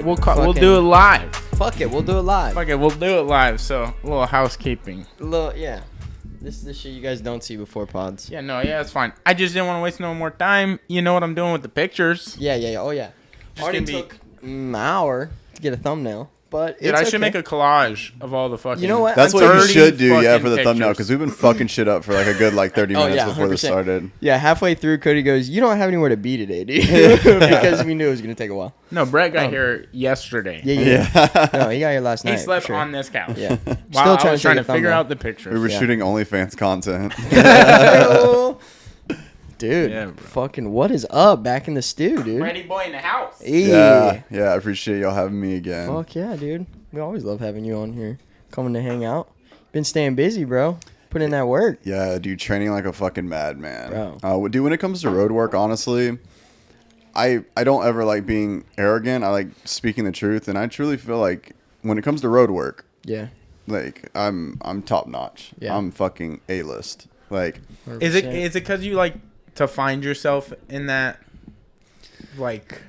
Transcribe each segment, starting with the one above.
We'll do it live. Fuck it, we'll do it live. Fuck it, we'll do it live. So a little housekeeping. Yeah. This is the shit you guys don't see before pods. Yeah, it's fine. I just didn't want to waste no more time. You know what I'm doing with the pictures. Yeah. Oh yeah. Already took an hour to get a thumbnail. But I should make a collage of all the fucking... You know what? That's what you should do, for the pictures. Thumbnail, because we've been fucking shit up for like a good 30 minutes before this started. Yeah, halfway through, Cody goes, "You don't have anywhere to be today, dude," because we knew it was gonna take a while. No, Brett got here yesterday. Yeah. No, he got here last night. He slept on this couch. Yeah. While I was trying to figure out the pictures. We were shooting OnlyFans content. Dude, fucking what is up back in the stew, dude? Ready boy in the house. Yeah, I appreciate y'all having me again. Fuck yeah, dude. We always love having you on here. Coming to hang out. Been staying busy, bro. Put in that work. Yeah, dude, training like a fucking madman. Bro. Dude, when it comes to road work, honestly, I don't ever like being arrogant. I like speaking the truth, and I truly feel like when it comes to road work, like I'm top notch. Yeah. I'm fucking A-list. Like, 100%. Is it because you like to find yourself in that, like,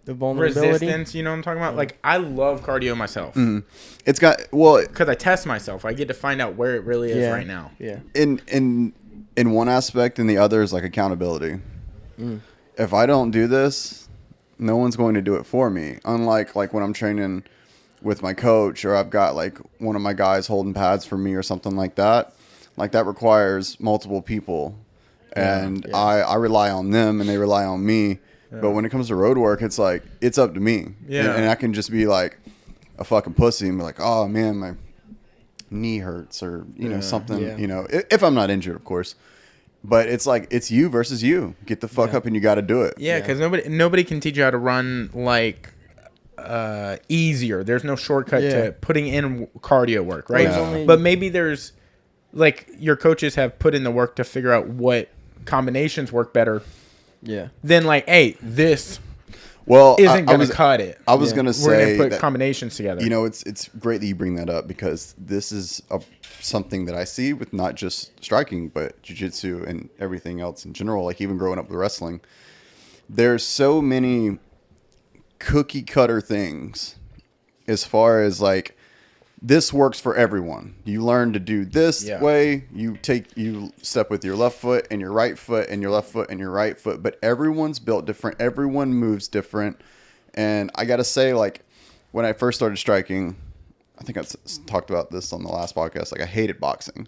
the vulnerability, resistance? You know what I'm talking about? Like, I love cardio myself. Mm-hmm. It's got because I test myself. I get to find out where it really is right now. Yeah. In one aspect, and the other is like accountability. If I don't do this, no one's going to do it for me. Unlike like when I'm training with my coach, or I've got like one of my guys holding pads for me or something like that. Like that requires multiple people, and I rely on them and they rely on me. Yeah. But when it comes to road work, it's like it's up to me. Yeah, and I can just be like a fucking pussy and be like, oh man, my knee hurts, or you know something. Yeah. You know, if I'm not injured, of course. But it's like it's you versus you. Get the fuck up and you got to do it. Yeah, because nobody can teach you how to run like easier. There's no shortcut to putting in cardio work, right? Yeah. But maybe there's like your coaches have put in the work to figure out what combinations work better. Yeah. Then like, hey, this isn't going to cut it. I was going to say we're going to put combinations together. You know, it's great that you bring that up, because this is something that I see with not just striking, but jiu-jitsu and everything else in general. Like even growing up with wrestling, there's so many cookie cutter things as far as like, this works for everyone. You learn to do this way. You step with your left foot and your right foot and your left foot and your right foot. But everyone's built different. Everyone moves different. And I got to say, like, when I first started striking, I think I talked about this on the last podcast. Like, I hated boxing.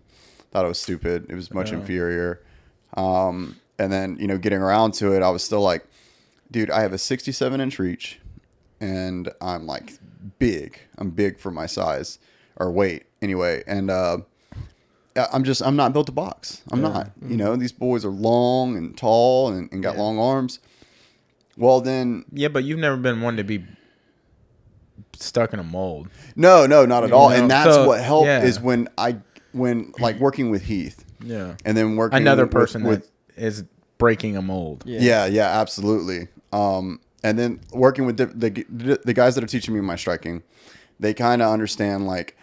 Thought it was stupid. It was much inferior. And then, you know, getting around to it, I was still like, dude, I have a 67-inch reach. And I'm like big. I'm big for my size or weight anyway. And I'm not built to box. I'm not. You know, these boys are long and tall and got long arms. Well, then. Yeah, but you've never been one to be stuck in a mold. No, not at all. And that's what helped is when like working with Heath. Yeah. And then working another person that is breaking a mold. Yeah, absolutely. And then working with the guys that are teaching me my striking, they kind of understand, like,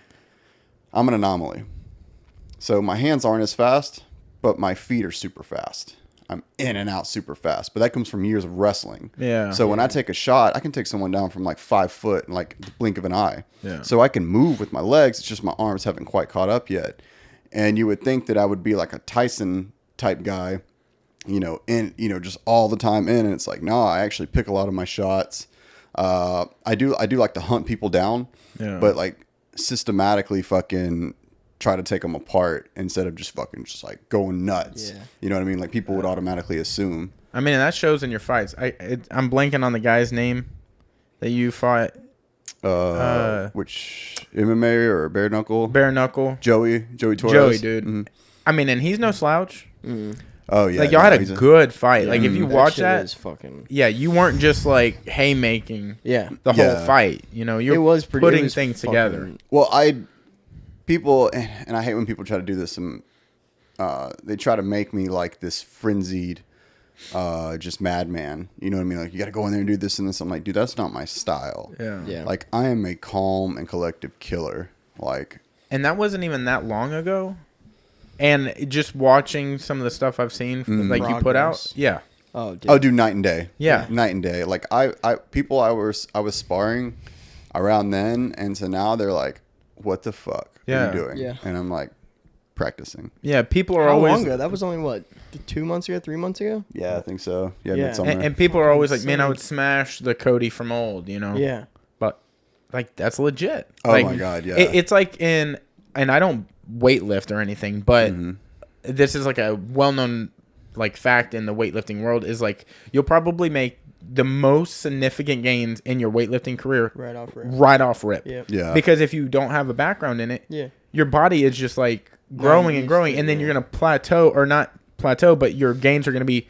I'm an anomaly. So my hands aren't as fast, but my feet are super fast. I'm in and out super fast. But that comes from years of wrestling. Yeah. So when I take a shot, I can take someone down from like 5 foot in like the blink of an eye. Yeah. So I can move with my legs. It's just my arms haven't quite caught up yet. And you would think that I would be like a Tyson type guy, you know, just all the time in, and it's like, no, I actually pick a lot of my shots. I do like to hunt people down, but like systematically fucking try to take them apart instead of just like going nuts. Yeah. You know what I mean? Like people would automatically assume. I mean, that shows in your fights. I'm blanking on the guy's name that you fought. Which MMA or bare knuckle? Bare knuckle. Joey Torres. Joey, dude. Mm-hmm. I mean, and he's no slouch. Mm-hmm. Oh yeah, like y'all had a good fight. Yeah. Like if you watch that, fucking... you weren't just like haymaking. The whole fight. You know, you're putting things together. Well, people, and I hate when people try to do this. And they try to make me like this frenzied, just madman. You know what I mean? Like you got to go in there and do this and this. I'm like, dude, that's not my style. Yeah. Like I am a calm and collective killer. Like, and that wasn't even that long ago. And just watching some of the stuff I've seen, like you put out, dude, night and day. Yeah, night and day. Like I was sparring around then, and so now they're like, "What the fuck are you doing?" Yeah. And I'm like, practicing. Yeah, people are How always. long ago? That was only what, 2 months ago, 3 months ago? Yeah, I think so. Yeah, Yeah. midsummer. And people are always like, Insane. "Man, I would smash the Cody from old," you know. Yeah. But like that's legit. Oh like, my God, yeah. It's like and I don't weightlift or anything, but this is like a well-known like fact in the weightlifting world is like you'll probably make the most significant gains in your weightlifting career right off rip. Yeah. Because if you don't have a background in it, your body is just like growing and growing, and then you're gonna plateau or not plateau, but your gains are gonna be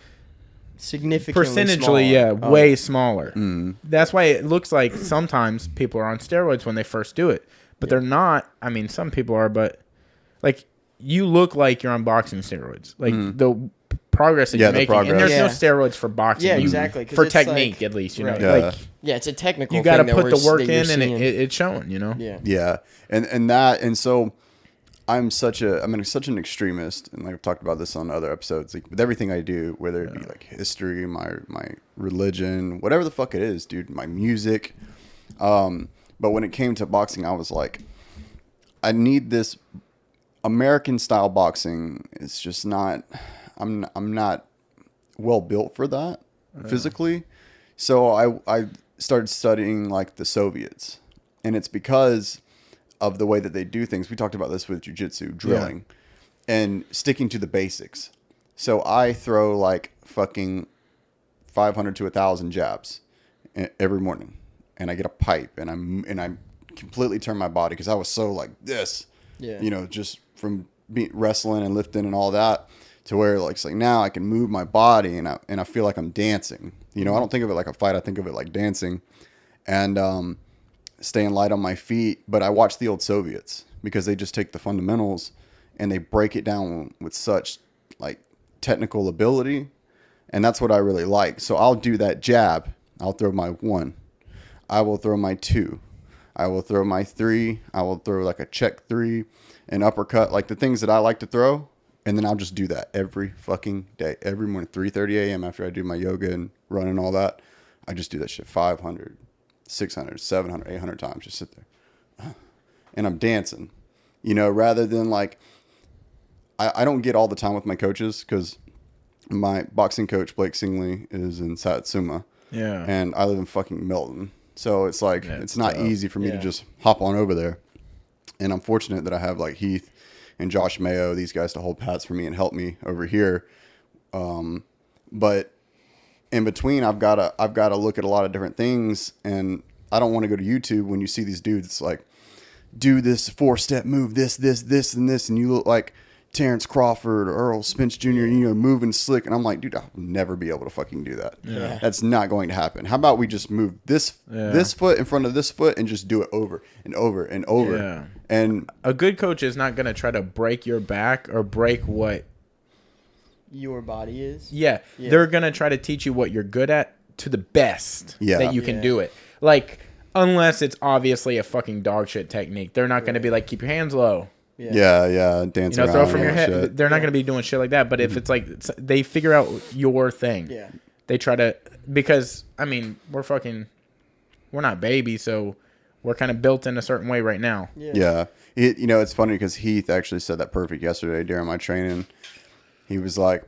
significantly percentagely smaller. way smaller. That's why it looks like sometimes people are on steroids when they first do it, but they're not. I mean, some people are, but like you look like you're on boxing steroids, like the progress that you're making, and there's no steroids for boxing. Yeah, exactly. For technique, like, at least, you know, like it's a technical. You got to put the work in, and it's showing, you know. Yeah, and so I'm such an extremist, and like I've talked about this on other episodes. Like with everything I do, whether it be like history, my religion, whatever the fuck it is, dude, my music. But when it came to boxing, I was like, I need this American style boxing. It's just not. I'm not well built for that physically. So I started studying like the Soviets, and it's because of the way that they do things. We talked about this with jiu-jitsu, drilling, and sticking to the basics. So I throw like fucking 500 to 1,000 jabs every morning, and I get a pipe, and I completely turn my body because I was so like this, you know, just from wrestling and lifting and all that. To where like, it's like now I can move my body and I feel like I'm dancing. You know, I don't think of it like a fight. I think of it like dancing and staying light on my feet. But I watch the old Soviets because they just take the fundamentals and they break it down with such like technical ability. And that's what I really like. So I'll do that jab. I'll throw my 1. I will throw my 2. I will throw my 3. I will throw like a check 3, an uppercut, like the things that I like to throw. And then I'll just do that every fucking day, every morning, 3:30 a.m. after I do my yoga and run and all that. I just do that shit 500, 600, 700, 800 times. Just sit there. And I'm dancing, you know, rather than like, I don't get all the time with my coaches because my boxing coach, Blake Singley, is in Satsuma. Yeah. And I live in fucking Milton. So it's like, it's not easy for me to just hop on over there. And I'm fortunate that I have like Heath and Josh Mayo, these guys to hold pads for me and help me over here. But in between, I've got to look at a lot of different things, and I don't want to go to YouTube when you see these dudes. It's like, do this 4-step move, this, and this, and you look like Terrence Crawford or Earl Spence Jr., you know, moving slick. And I'm like, dude, I'll never be able to fucking do that. Yeah. That's not going to happen. How about we just move this foot in front of this foot and just do it over and over and over. Yeah. And a good coach is not going to try to break your back or break what your body is. Yeah. They're going to try to teach you what you're good at to the best that you can do it. Like, unless it's obviously a fucking dog shit technique. They're not going to be like, keep your hands low. Yeah, dance around. Throw from your head. Shit. They're not going to be doing shit like that. But if it's like they figure out your thing, they try to, because I mean we're not babies, so we're kind of built in a certain way right now. Yeah. You know, it's funny because Heath actually said that perfect yesterday during my training. He was like,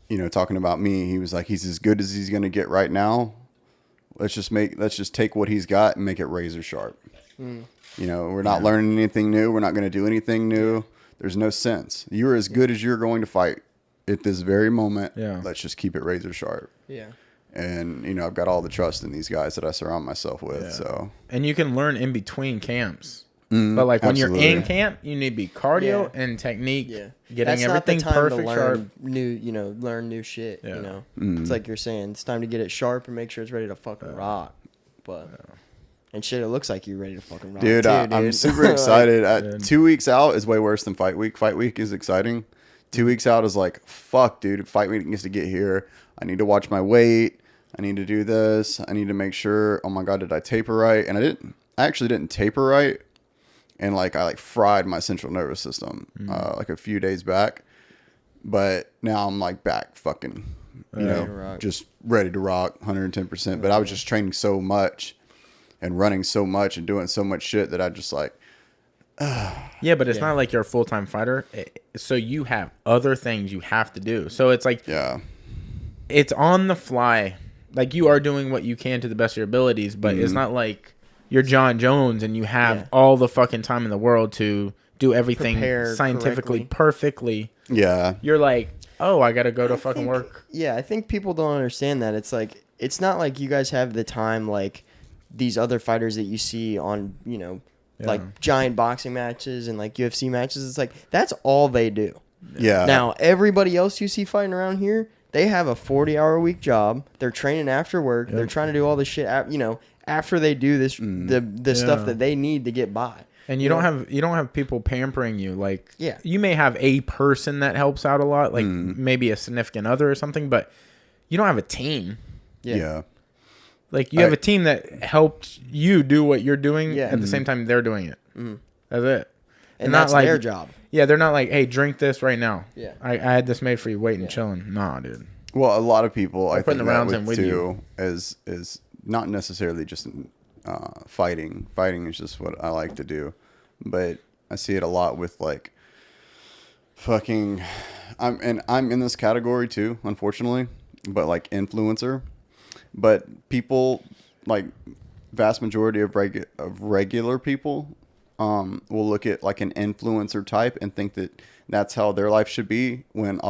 you know, talking about me. He was like, he's as good as he's going to get right now. Let's just take what he's got and make it razor sharp. You know, we're not learning anything new. We're not going to do anything new. There's no sense. You're as good as you're going to fight at this very moment. Yeah. Let's just keep it razor sharp. Yeah. And, you know, I've got all the trust in these guys that I surround myself with. Yeah. So. And you can learn in between camps. But like when you're in camp, you need to be cardio and technique, getting everything perfect, sharp. Learn new shit. You know, it's like you're saying, it's time to get it sharp and make sure it's ready to fucking rock. But and shit, it looks like you're ready to fucking rock. Dude, I'm super excited. 2 weeks out is way worse than fight week. Fight week is exciting. 2 weeks out is like, fuck, dude. Fight week needs to get here. I need to watch my weight. I need to do this. I need to make sure. Oh my god, did I taper right? And I actually didn't taper right. And I fried my central nervous system like a few days back. But now I'm like back fucking just ready to rock 110%. But I was just training so much and running so much and doing so much shit that I just like. Yeah, but it's not like you're a full-time fighter. So you have other things you have to do. So it's like, it's on the fly. Like, you are doing what you can to the best of your abilities, but it's not like you're John Jones and you have all the fucking time in the world to do everything scientifically perfectly. Yeah. You're like, oh, I got to go to fucking work. Yeah, I think people don't understand that. It's like, it's not like you guys have the time like these other fighters that you see on, like giant boxing matches and like UFC matches. It's like, that's all they do. Yeah. Now, everybody else you see fighting around here, they have a 40-hour-a-week job. They're training after work. They're trying to do all this shit, after they do this, the stuff that they need to get by. And you don't have people pampering you. Like, you may have a person that helps out a lot, like maybe a significant other or something, but you don't have a team. Yeah. Like, you have a team that helps you do what you're doing at the same time they're doing it. That's it. And that's like, their job. Yeah, they're not like, hey, drink this right now. Yeah. I had this made for you, waiting, chilling. Nah, dude. Well, a lot of people, I think that with too, is not necessarily just fighting. Fighting is just what I like to do. But I see it a lot with, like, fucking... I'm in this category, too, unfortunately. But, like, influencer. But people, like, vast majority of regular people will look at like an influencer type and think that that's how their life should be, when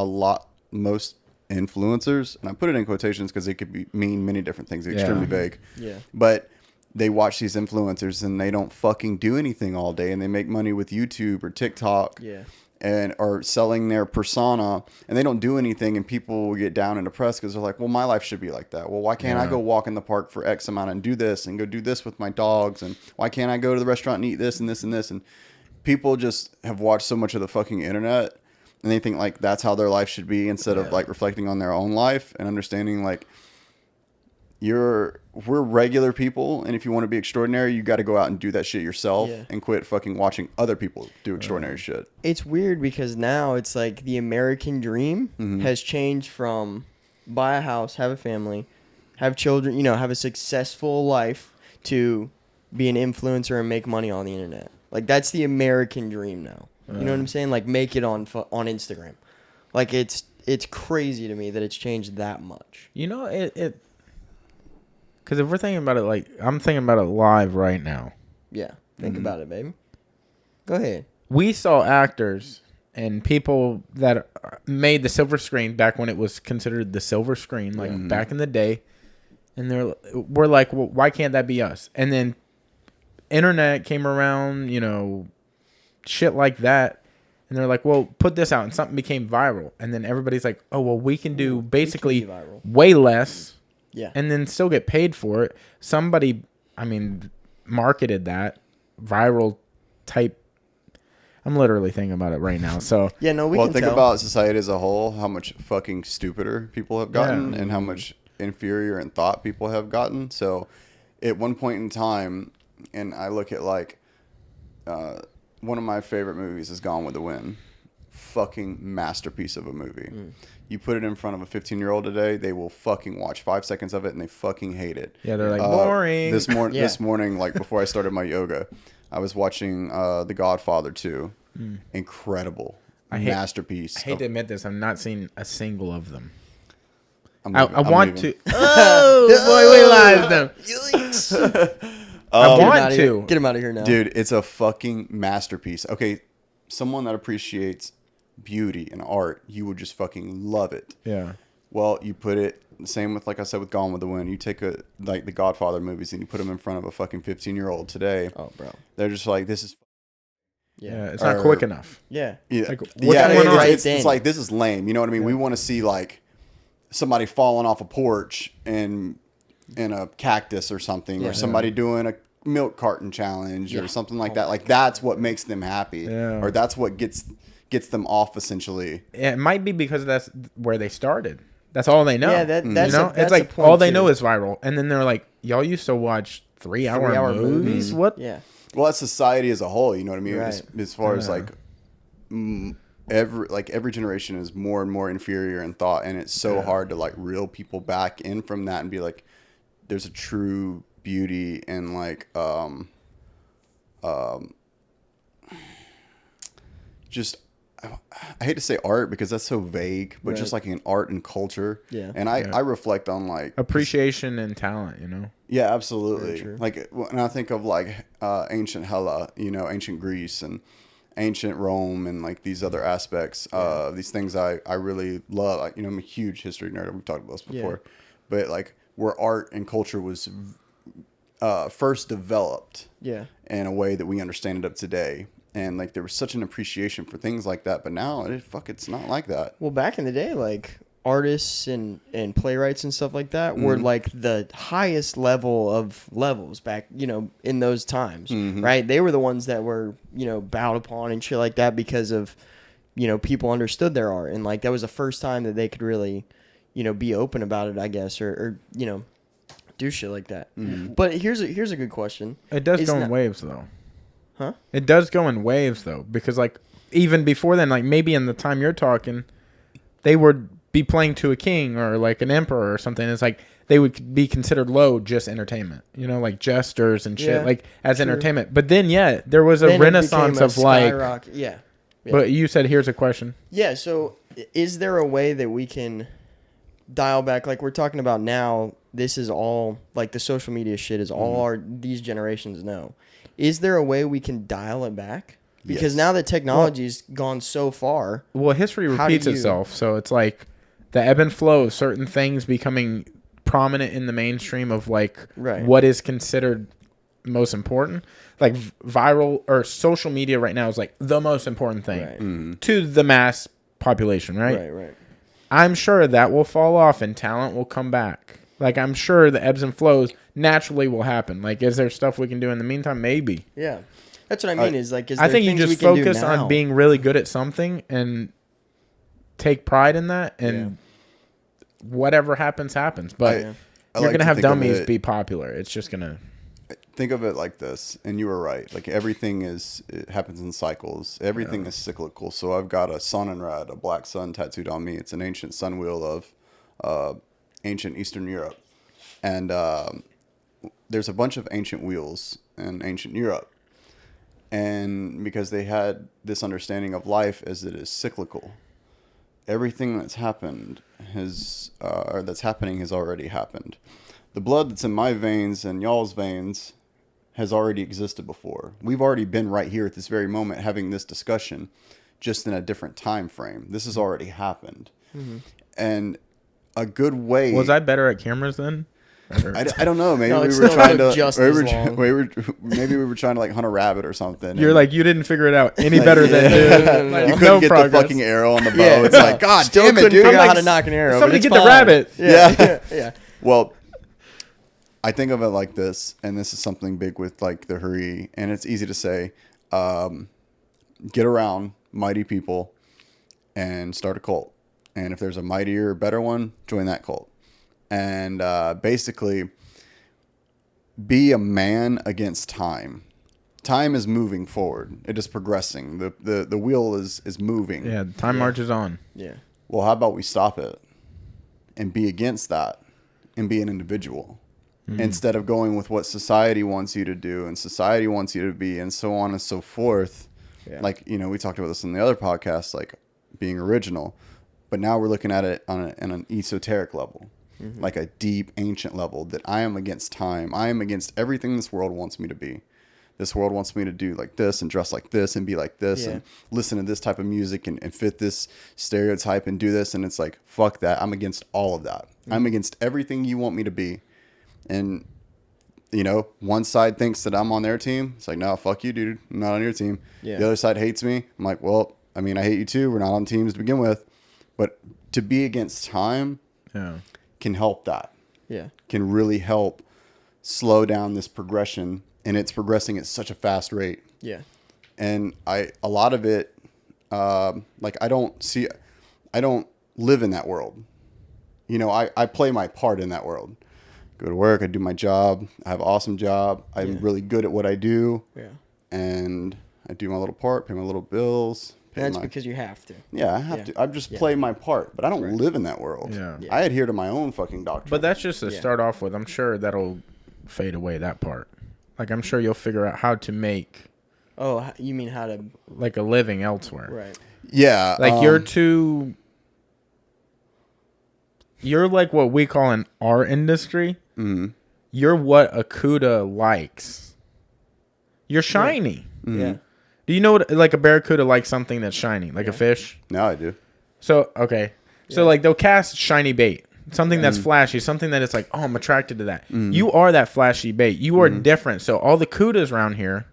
most influencers, and I put it in quotations because it could mean many different things, extremely vague. Yeah. But they watch these influencers and they don't fucking do anything all day, and they make money with YouTube or TikTok. Yeah. And are selling their persona, and they don't do anything, and people will get down and depressed because they're like, well, my life should be like that. Well, why can't I go walk in the park for X amount and do this and go do this with my dogs? And why can't I go to the restaurant and eat this and this and this? And people just have watched so much of the fucking internet, and they think like that's how their life should be, instead of like reflecting on their own life and understanding like we're regular people, and if you want to be extraordinary, you got to go out and do that shit yourself and quit fucking watching other people do extraordinary shit. It's weird because now it's like the American dream has changed from buy a house, have a family, have children, have a successful life, to be an influencer and make money on the internet. Like, that's the American dream now. You know what I'm saying? Like, make it on Instagram. Like, it's crazy to me that it's changed that much. It because if we're thinking about it, like, I'm thinking about it live right now. Yeah. Think about it, baby. Go ahead. We saw actors and people that made the silver screen back when it was considered the silver screen, like back in the day. And we're like, well, why can't that be us? And then internet came around, shit like that. And they're like, well, put this out. And something became viral. And then everybody's like, oh, well, we can do basically way less. Yeah. And then still get paid for it. Somebody, marketed that viral type. I'm literally thinking about it right now. So yeah, no, we can think tell. about society as a whole, how much fucking stupider people have gotten, and how much inferior in thought people have gotten. So at one point in time, and I look at like one of my favorite movies is Gone with the Wind. Fucking masterpiece of a movie. You put it in front of a 15-year-old today, they will fucking watch 5 seconds of it and they fucking hate it. Yeah, they're like, boring. This morning, like before I started my yoga, I was watching The Godfather 2. Incredible. Masterpiece. I hate to admit this, I've not seen a single of them. I want to. Oh, boy, we lies them. I want to. Get him out of here now. Dude, it's a fucking masterpiece. Okay, someone that appreciates beauty and art, you would just fucking love it. Yeah. Well, you put it same with, like I said, with Gone with the Wind. You take like the Godfather movies and you put them in front of a fucking 15-year-old today. Oh, bro. They're just like, this is. Yeah, it's not quick enough. Yeah. Like, it's like, this is lame. You know what I mean? Yeah. We want to see like somebody falling off a porch in a cactus or something, or somebody doing a milk carton challenge or something like that. Like, that's what makes them happy, or that's what gets them off, essentially. Yeah, it might be because that's where they started. That's all they know. Yeah, that's it's like all they know is viral, and then they're like, "Y'all used to watch 3-hour movies? What?" Yeah. Well, that's society as a whole. You know what I mean? Right. As far as like every generation is more and more inferior in thought, and it's so hard to like reel people back in from that and be like, there's a true beauty in like just I hate to say art because that's so vague, but just like in art and culture. Yeah. And I reflect on like appreciation and talent, you know? Yeah, absolutely. Like when I think of like ancient Hella, you know, ancient Greece and ancient Rome and like these other aspects, these things I really love. Like, you know, I'm a huge history nerd. We've talked about this before. But like where art and culture was first developed in a way that we understand it up today. And like there was such an appreciation for things like that, but now it's not like that. Well, back in the day, like artists and playwrights and stuff like that were like the highest level of levels back, you know, in those times, right? They were the ones that were, you know, bowed upon and shit like that because of, you know, people understood their art, and like that was the first time that they could really, you know, be open about it, I guess, or you know, do shit like that. But here's a good question. It does go in waves though. Huh? It does go in waves though, because like even before then, like maybe in the time you're talking, they would be playing to a king or like an emperor or something. It's like they would be considered low, just entertainment, you know, like jesters and shit, like as entertainment. But then, there was a renaissance of like, But you said, here's a question. Yeah. So is there a way that we can dial back? Like we're talking about now, this is all like the social media shit is all these generations know. Is there a way we can dial it back? Because now that technology's gone so far. Well, history repeats itself. So it's like the ebb and flow of certain things becoming prominent in the mainstream of like what is considered most important. Like viral or social media right now is like the most important thing to the mass population, right? Right. I'm sure that will fall off and talent will come back. Like, I'm sure the ebbs and flows naturally will happen. Like, is there stuff we can do in the meantime? Maybe. Yeah. That's what I mean is, like, is I there think you things just we can focus do now? on being really good at something and take pride in that, and whatever happens, happens. But you're going to have dummies be popular. It's just going to... Think of it like this, and you were right. Like, it happens in cycles. Everything is cyclical. So I've got a sun and red, a black sun tattooed on me. It's an ancient sun wheel of ancient Eastern Europe. And there's a bunch of ancient wheels in ancient Europe. And because they had this understanding of life as it is cyclical, everything that's happened or that's happening has already happened. The blood that's in my veins and y'all's veins has already existed before. We've already been right here at this very moment having this discussion, just in a different time frame. This has already happened. And a good way... Was I better at cameras then? I don't know. Maybe we were trying to like hunt a rabbit or something. You're like, you didn't figure it out any better than dude. Like, you couldn't get the fucking arrow on the bow. It's like, God Still damn it, couldn't dude. figure out how to knock an arrow. Somebody but get the rabbit. Yeah. Well, I think of it like this, and this is something big with like the hurry, and it's easy to say, get around mighty people and start a cult. And if there's a mightier, better one, join that cult. And basically be a man against time. Time is moving forward. It is progressing. The wheel is moving. Yeah, time marches on. Yeah. Well, how about we stop it and be against that and be an individual instead of going with what society wants you to do and society wants you to be and so on and so forth. Yeah. Like, you know, we talked about this in the other podcast, like being original, but now we're looking at it on an esoteric level. Like a deep, ancient level that I am against time. I am against everything this world wants me to be. This world wants me to do like this and dress like this and be like this and listen to this type of music and fit this stereotype and do this. And it's like, fuck that. I'm against all of that. I'm against everything you want me to be. And, you know, one side thinks that I'm on their team. It's like, no, fuck you, dude. I'm not on your team. Yeah. The other side hates me. I'm like, well, I mean, I hate you too. We're not on teams to begin with. But to be against time... can help that. Yeah. Can really help slow down this progression, and it's progressing at such a fast rate. Yeah. And a lot of it, like I don't live in that world. You know, I play my part in that world. Go to work, I do my job, I have an awesome job, I'm really good at what I do. Yeah. And I do my little part, pay my little bills, And that's because you have to. Yeah, I have to. I just play my part, but I don't live in that world. Yeah. I adhere to my own fucking doctrine. But that's just to start off with. I'm sure that'll fade away, that part. Like, I'm sure you'll figure out how to make... Oh, you mean how to... Like a living elsewhere. Right. Yeah. Like, you're like what we call an art industry. Mm-hmm. You're what a Cuda likes. You're shiny. Yeah. Mm-hmm. Do you know what, like, a barracuda likes something that's shiny, like a fish? No, I do. So, okay. So, like, they'll cast shiny bait. Something that's flashy. Something that it's like, oh, I'm attracted to that. You are that flashy bait. You are different. So, all the Cudas around here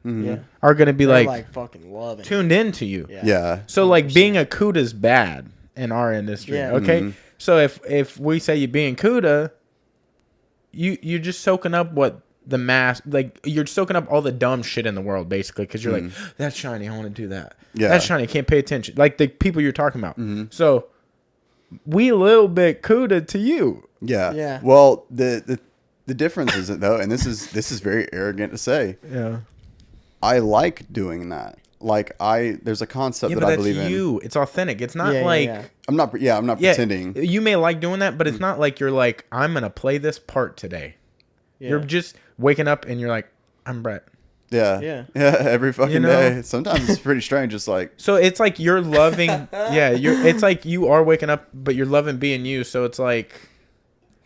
are going to be like fucking loving tuned into you. Yeah. So, like, being a Cuda's bad in our industry. Yeah. Okay? So, if we say you being Cuda, you're just soaking up what the mass, like, you're soaking up all the dumb shit in the world, basically, because you're like, that's shiny, I want to do that. Yeah. That's shiny, I can't pay attention. Like the people you're talking about. So we a little bit Cuda to you. Yeah. Yeah. Well, the difference isn't though, and this is very arrogant to say. Yeah. I like doing that. Like there's a concept that I believe in. You. It's authentic. It's not like I'm not pretending. You may like doing that, but it's not like you're like, I'm gonna play this part today. Yeah. You're just waking up and you're like, I'm Brett. Yeah. Every fucking day. Sometimes it's pretty strange. It's like, so it's like you're loving. It's like you are waking up, but you're loving being you. So it's like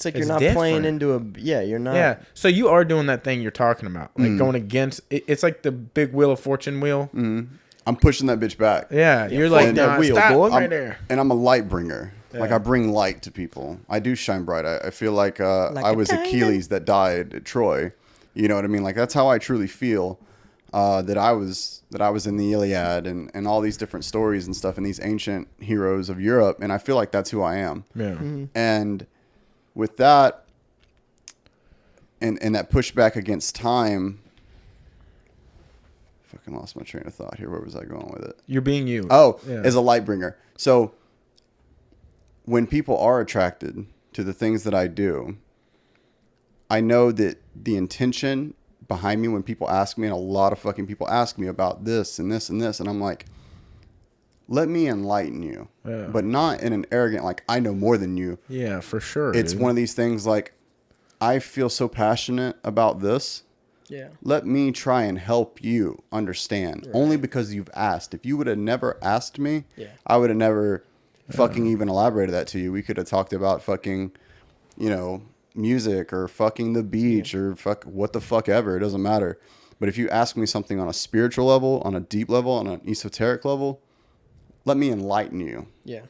you're not playing into a. Yeah, you're not. Yeah. So you are doing that thing you're talking about, like going against. It's like the big Wheel of Fortune wheel. I'm pushing that bitch back. Yeah, you're like, nah, wheel, stop boy. right there. And I'm a light bringer. Yeah. Like I bring light to people. I do shine bright. I feel like I was Achilles that died at Troy. You know what I mean? Like that's how I truly feel. That I was in the Iliad and all these different stories and stuff and these ancient heroes of Europe, and I feel like that's who I am. Yeah. And with that and that pushback against time, fucking lost my train of thought here. Where was I going with it? You're being you. Oh, as a light bringer. So when people are attracted to the things that I do, I know that the intention behind me when people ask me, and a lot of fucking people ask me about this and this and this, and I'm like, let me enlighten you, but not in an arrogant, like, I know more than you. Yeah, for sure. It's one of these things like, I feel so passionate about this. Yeah. Let me try and help you understand, only because you've asked. If you would have never asked me, I would have never fucking even elaborated that to you. We could have talked about fucking, music or fucking the beach or fuck what the fuck ever. It doesn't matter. But if you ask me something on a spiritual level, on a deep level, on an esoteric level, let me enlighten you. Yeah.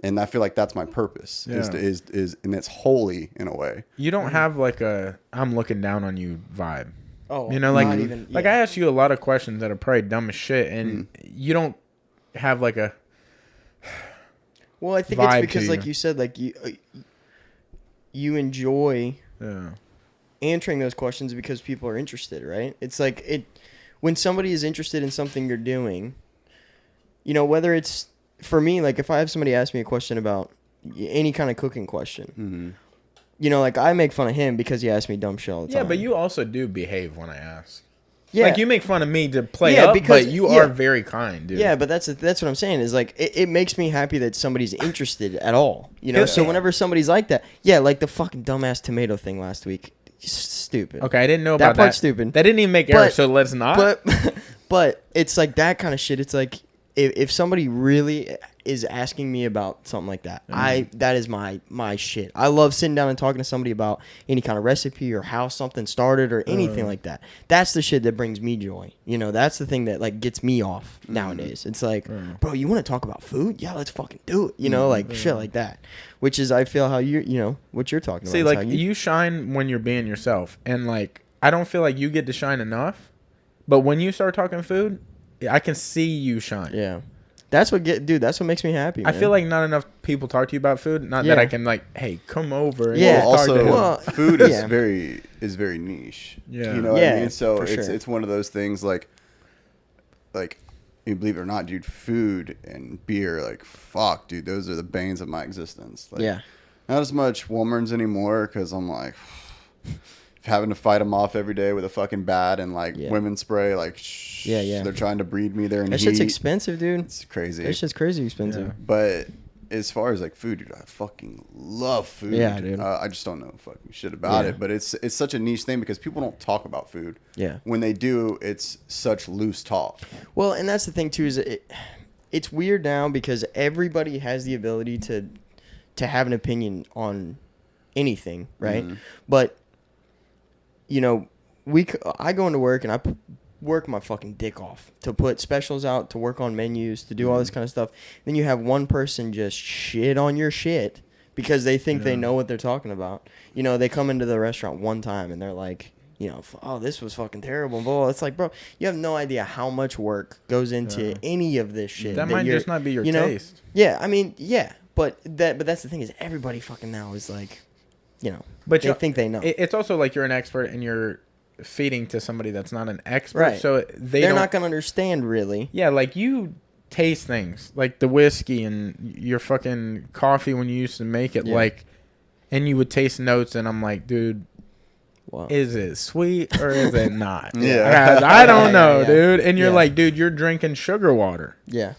And I feel like that's my purpose. Is and it's holy in a way. You don't have like a I'm looking down on you vibe. Oh, like not even, like I asked you a lot of questions that are probably dumb as shit, and you don't have like a. Well, I think it's because, like you said, like you enjoy answering those questions because people are interested, right? It's like when somebody is interested in something you're doing, whether it's for me, like if I have somebody ask me a question about any kind of cooking question, like I make fun of him because he asks me dumb shit all the time. Yeah, but you also do behave when I ask. Yeah. Like you make fun of me to play up, but you are very kind, dude. Yeah, but that's what I'm saying is like it makes me happy that somebody's interested at all. So whenever somebody's like that, like the fucking dumbass tomato thing last week, stupid. Okay, I didn't know about that. That part's stupid. That didn't even make error, so let's not. But it's like that kind of shit. It's like if somebody really is asking me about something like that, that is my shit. I love sitting down and talking to somebody about any kind of recipe or how something started or anything like that. That's the shit that brings me joy. That's the thing that like gets me off nowadays. It's like, bro, you want to talk about food? Yeah, let's fucking do it. Like shit like that. Which is I feel how what you're talking about. See, like you shine when you're being yourself, and like I don't feel like you get to shine enough. But when you start talking food, I can see you shine. Yeah. That's what makes me happy, man. I feel like not enough people talk to you about food. Not that I can like, hey, come over. And Well, talk to also, food is very niche. Yeah. You know what I mean? So sure. it's one of those things like you believe it or not, dude, food and beer, like fuck, dude, those are the banes of my existence. Like, not as much Walmart's anymore because I'm like, I've having to fight them off every day with a fucking bat and like women spray. Like, they're trying to breed me there in that heat. shit's expensive, dude. It's crazy. That shit's crazy expensive. Yeah. But as far as like food, dude, I fucking love food. Yeah, dude. I just don't know fucking shit about it. But it's such a niche thing because people don't talk about food. Yeah. When they do, it's such loose talk. Well, and that's the thing too, is it's weird now because everybody has the ability to have an opinion on anything, right? But you know, I go into work and I work my fucking dick off to put specials out, to work on menus, to do all this kind of stuff. Then you have one person just shit on your shit because they think they know what they're talking about. You know, they come into the restaurant one time and they're like, you know, oh, this was fucking terrible. Blah. It's like, bro, you have no idea how much work goes into any of this shit. That might just not be your taste. Yeah, I mean, yeah, but that's the thing is everybody fucking now is like, you know, but they think they know. It's also like you're an expert and you're feeding to somebody that's not an expert, right? So they're not gonna understand really. Yeah, like you taste things like the whiskey and your fucking coffee when you used to make it, like, and you would taste notes, and I'm like, dude. Wow. Is it sweet or is it not? I don't know, dude. And you're like, dude, you're drinking sugar water. Yeah.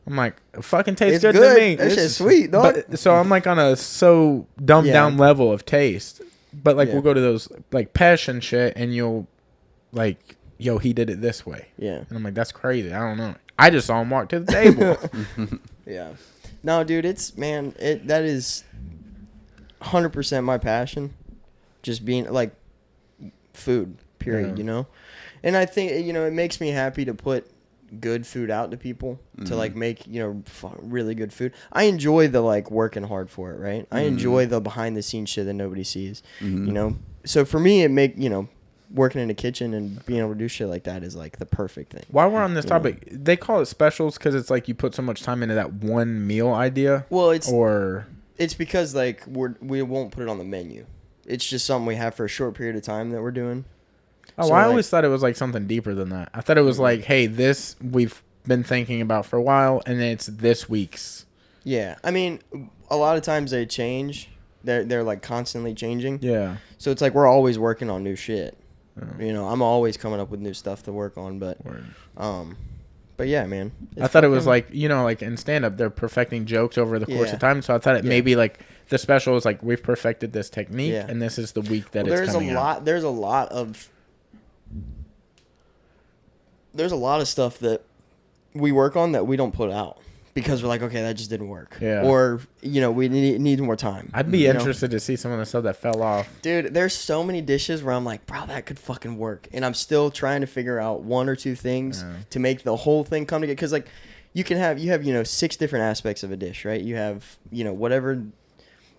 I'm like, it fucking tastes good to me. That shit's sweet, dog. So I'm like on a so dumbed down level of taste. But like we'll go to those like Pesh and shit, and you'll like, yo, he did it this way. Yeah. And I'm like, that's crazy. I don't know. I just saw him walk to the table. Yeah. No, dude, that is 100% my passion. Just being like food, period, you know? And I think, you know, it makes me happy to put good food out to people, to like make, you know, really good food. I enjoy the like working hard for it, right? I enjoy the behind the scenes shit that nobody sees, you know? So for me, you know, working in a kitchen and being able to do shit like that is like the perfect thing. While we're on this topic, they call it specials because it's like you put so much time into that one meal idea. Well, it's because like we won't put it on the menu. It's just something we have for a short period of time that we're doing. Oh, so I always thought it was like something deeper than that. I thought it was like, hey, this we've been thinking about for a while, and it's this week's. Yeah, I mean, a lot of times they change. They're like constantly changing. Yeah. So it's like we're always working on new shit. You know, I'm always coming up with new stuff to work on, but but yeah, man. I thought it was like, you know, like in stand-up, they're perfecting jokes over the course of time. So I thought it maybe like the special is like, we've perfected this technique, and this is the week that it's coming out. There's a lot of stuff that we work on that we don't put out because we're like, okay, that just didn't work. Yeah. Or, you know, we need more time. I'd be interested to see some of the stuff that fell off. Dude, there's so many dishes where I'm like, bro, that could fucking work. And I'm still trying to figure out one or two things to make the whole thing come together. Because, like, you have, you know, 6 different aspects of a dish, right? You have, you know, whatever...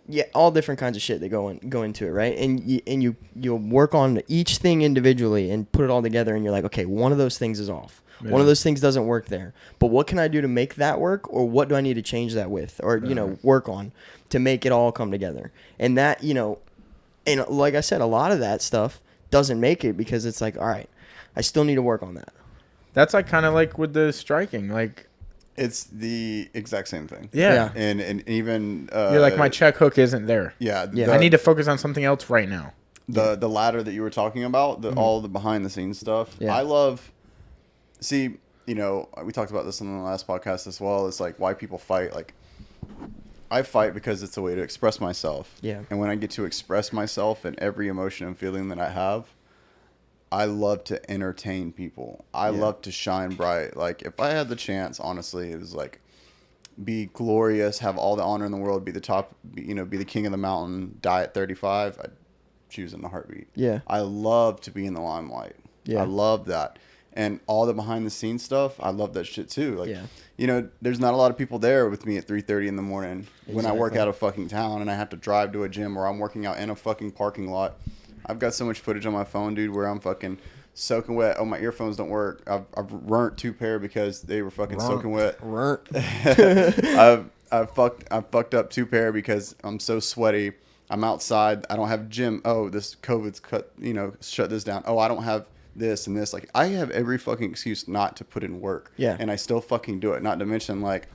Yeah, all different kinds of shit that go into it, right? And you'll work on each thing individually and put it all together, and you're like, okay, one of those things is off. Yeah. One of those things doesn't work there. But what can I do to make that work, or what do I need to change that with, or you know, work on to make it all come together? And that, you know, and like I said, a lot of that stuff doesn't make it because it's like, all right, I still need to work on that. That's like kind of like with the striking, like. It's the exact same thing. Yeah. And even... you're like, my check hook isn't there. Yeah. I need to focus on something else right now. The ladder that you were talking about, all the behind-the-scenes stuff. Yeah. I love... See, you know, we talked about this on the last podcast as well. It's like why people fight. Like, I fight because it's a way to express myself. Yeah. And when I get to express myself and every emotion and feeling that I have, I love to entertain people. I love to shine bright. Like, if I had the chance, honestly, it was like, be glorious, have all the honor in the world, be the top, be the king of the mountain, die at 35, I'd choose in a heartbeat. Yeah. I love to be in the limelight. Yeah. I love that. And all the behind the scenes stuff, I love that shit too. Like, you know, there's not a lot of people there with me at 3:30 in the morning when I work out of fucking town and I have to drive to a gym or I'm working out in a fucking parking lot. I've got so much footage on my phone, dude, where I'm fucking soaking wet. Oh, my earphones don't work. I've burnt 2 pair because they were fucking soaking wet. I've fucked up 2 pair because I'm so sweaty. I'm outside. I don't have gym. Oh, this COVID's shut this down. Oh, I don't have this and this. Like, I have every fucking excuse not to put in work. Yeah. And I still fucking do it. Not to mention, like,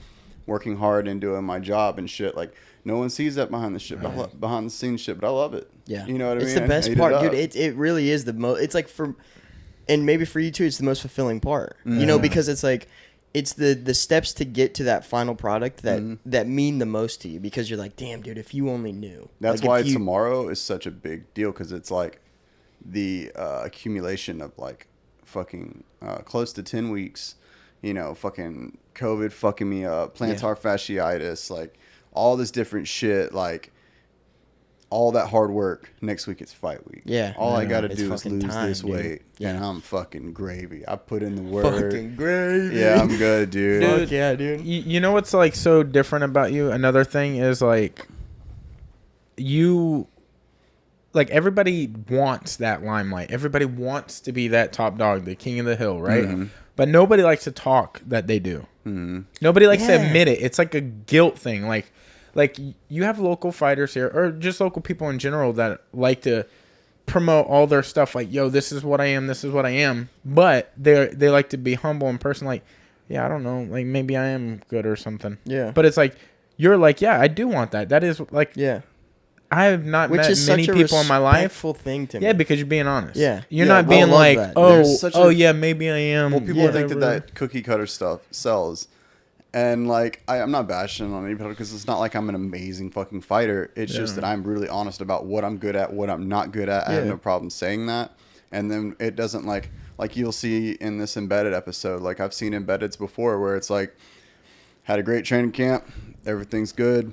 working hard and doing my job and shit. Like no one sees that behind the shit, behind the scenes shit, but I love it. Yeah, you know what I mean? It's the best part, dude. It really is the most. It's like and maybe for you too, it's the most fulfilling part. You know, because it's like. It's the steps to get to that final product that mean the most to you, because you're like, damn, dude, if you only knew. That's why tomorrow is such a big deal, because it's like the accumulation of like fucking close to 10 weeks, you know, fucking COVID fucking me up, plantar fasciitis, like all this different shit, like all that hard work. Next week it's fight week. Yeah. All I got to do is lose this dude. weight, Yeah. and I'm fucking gravy. I put in the work. Fucking gravy. Yeah, I'm good, dude. Fuck yeah, dude. You know what's like so different about you? Another thing is like you, like everybody wants that limelight. Everybody wants to be that top dog, the king of the hill, right? Mm-hmm. But nobody likes to talk that they do. Mm-hmm. Nobody likes to admit it. It's like a guilt thing. Like you have local fighters here, or just local people in general, that like to promote all their stuff. Like, yo, this is what I am. This is what I am. But they like to be humble in person. Like, yeah, I don't know. Like, maybe I am good or something. Yeah. But it's like, you're like, yeah, I do want that. That is like, Yeah. I have not Which met is many such a people in my life. respectful thing to me. Yeah, because you're being honest. Yeah. You're Yeah, not I being love like, that. oh, yeah, maybe I am. Well, people think whatever. that cookie cutter stuff sells. And, like, I'm not bashing on anybody, because it's not like I'm an amazing fucking fighter. It's just that I'm really honest about what I'm good at, what I'm not good at. I have no problem saying that. And then it doesn't, like you'll see in this embedded episode. Like, I've seen embeddeds before where it's like, had a great training camp. Everything's good.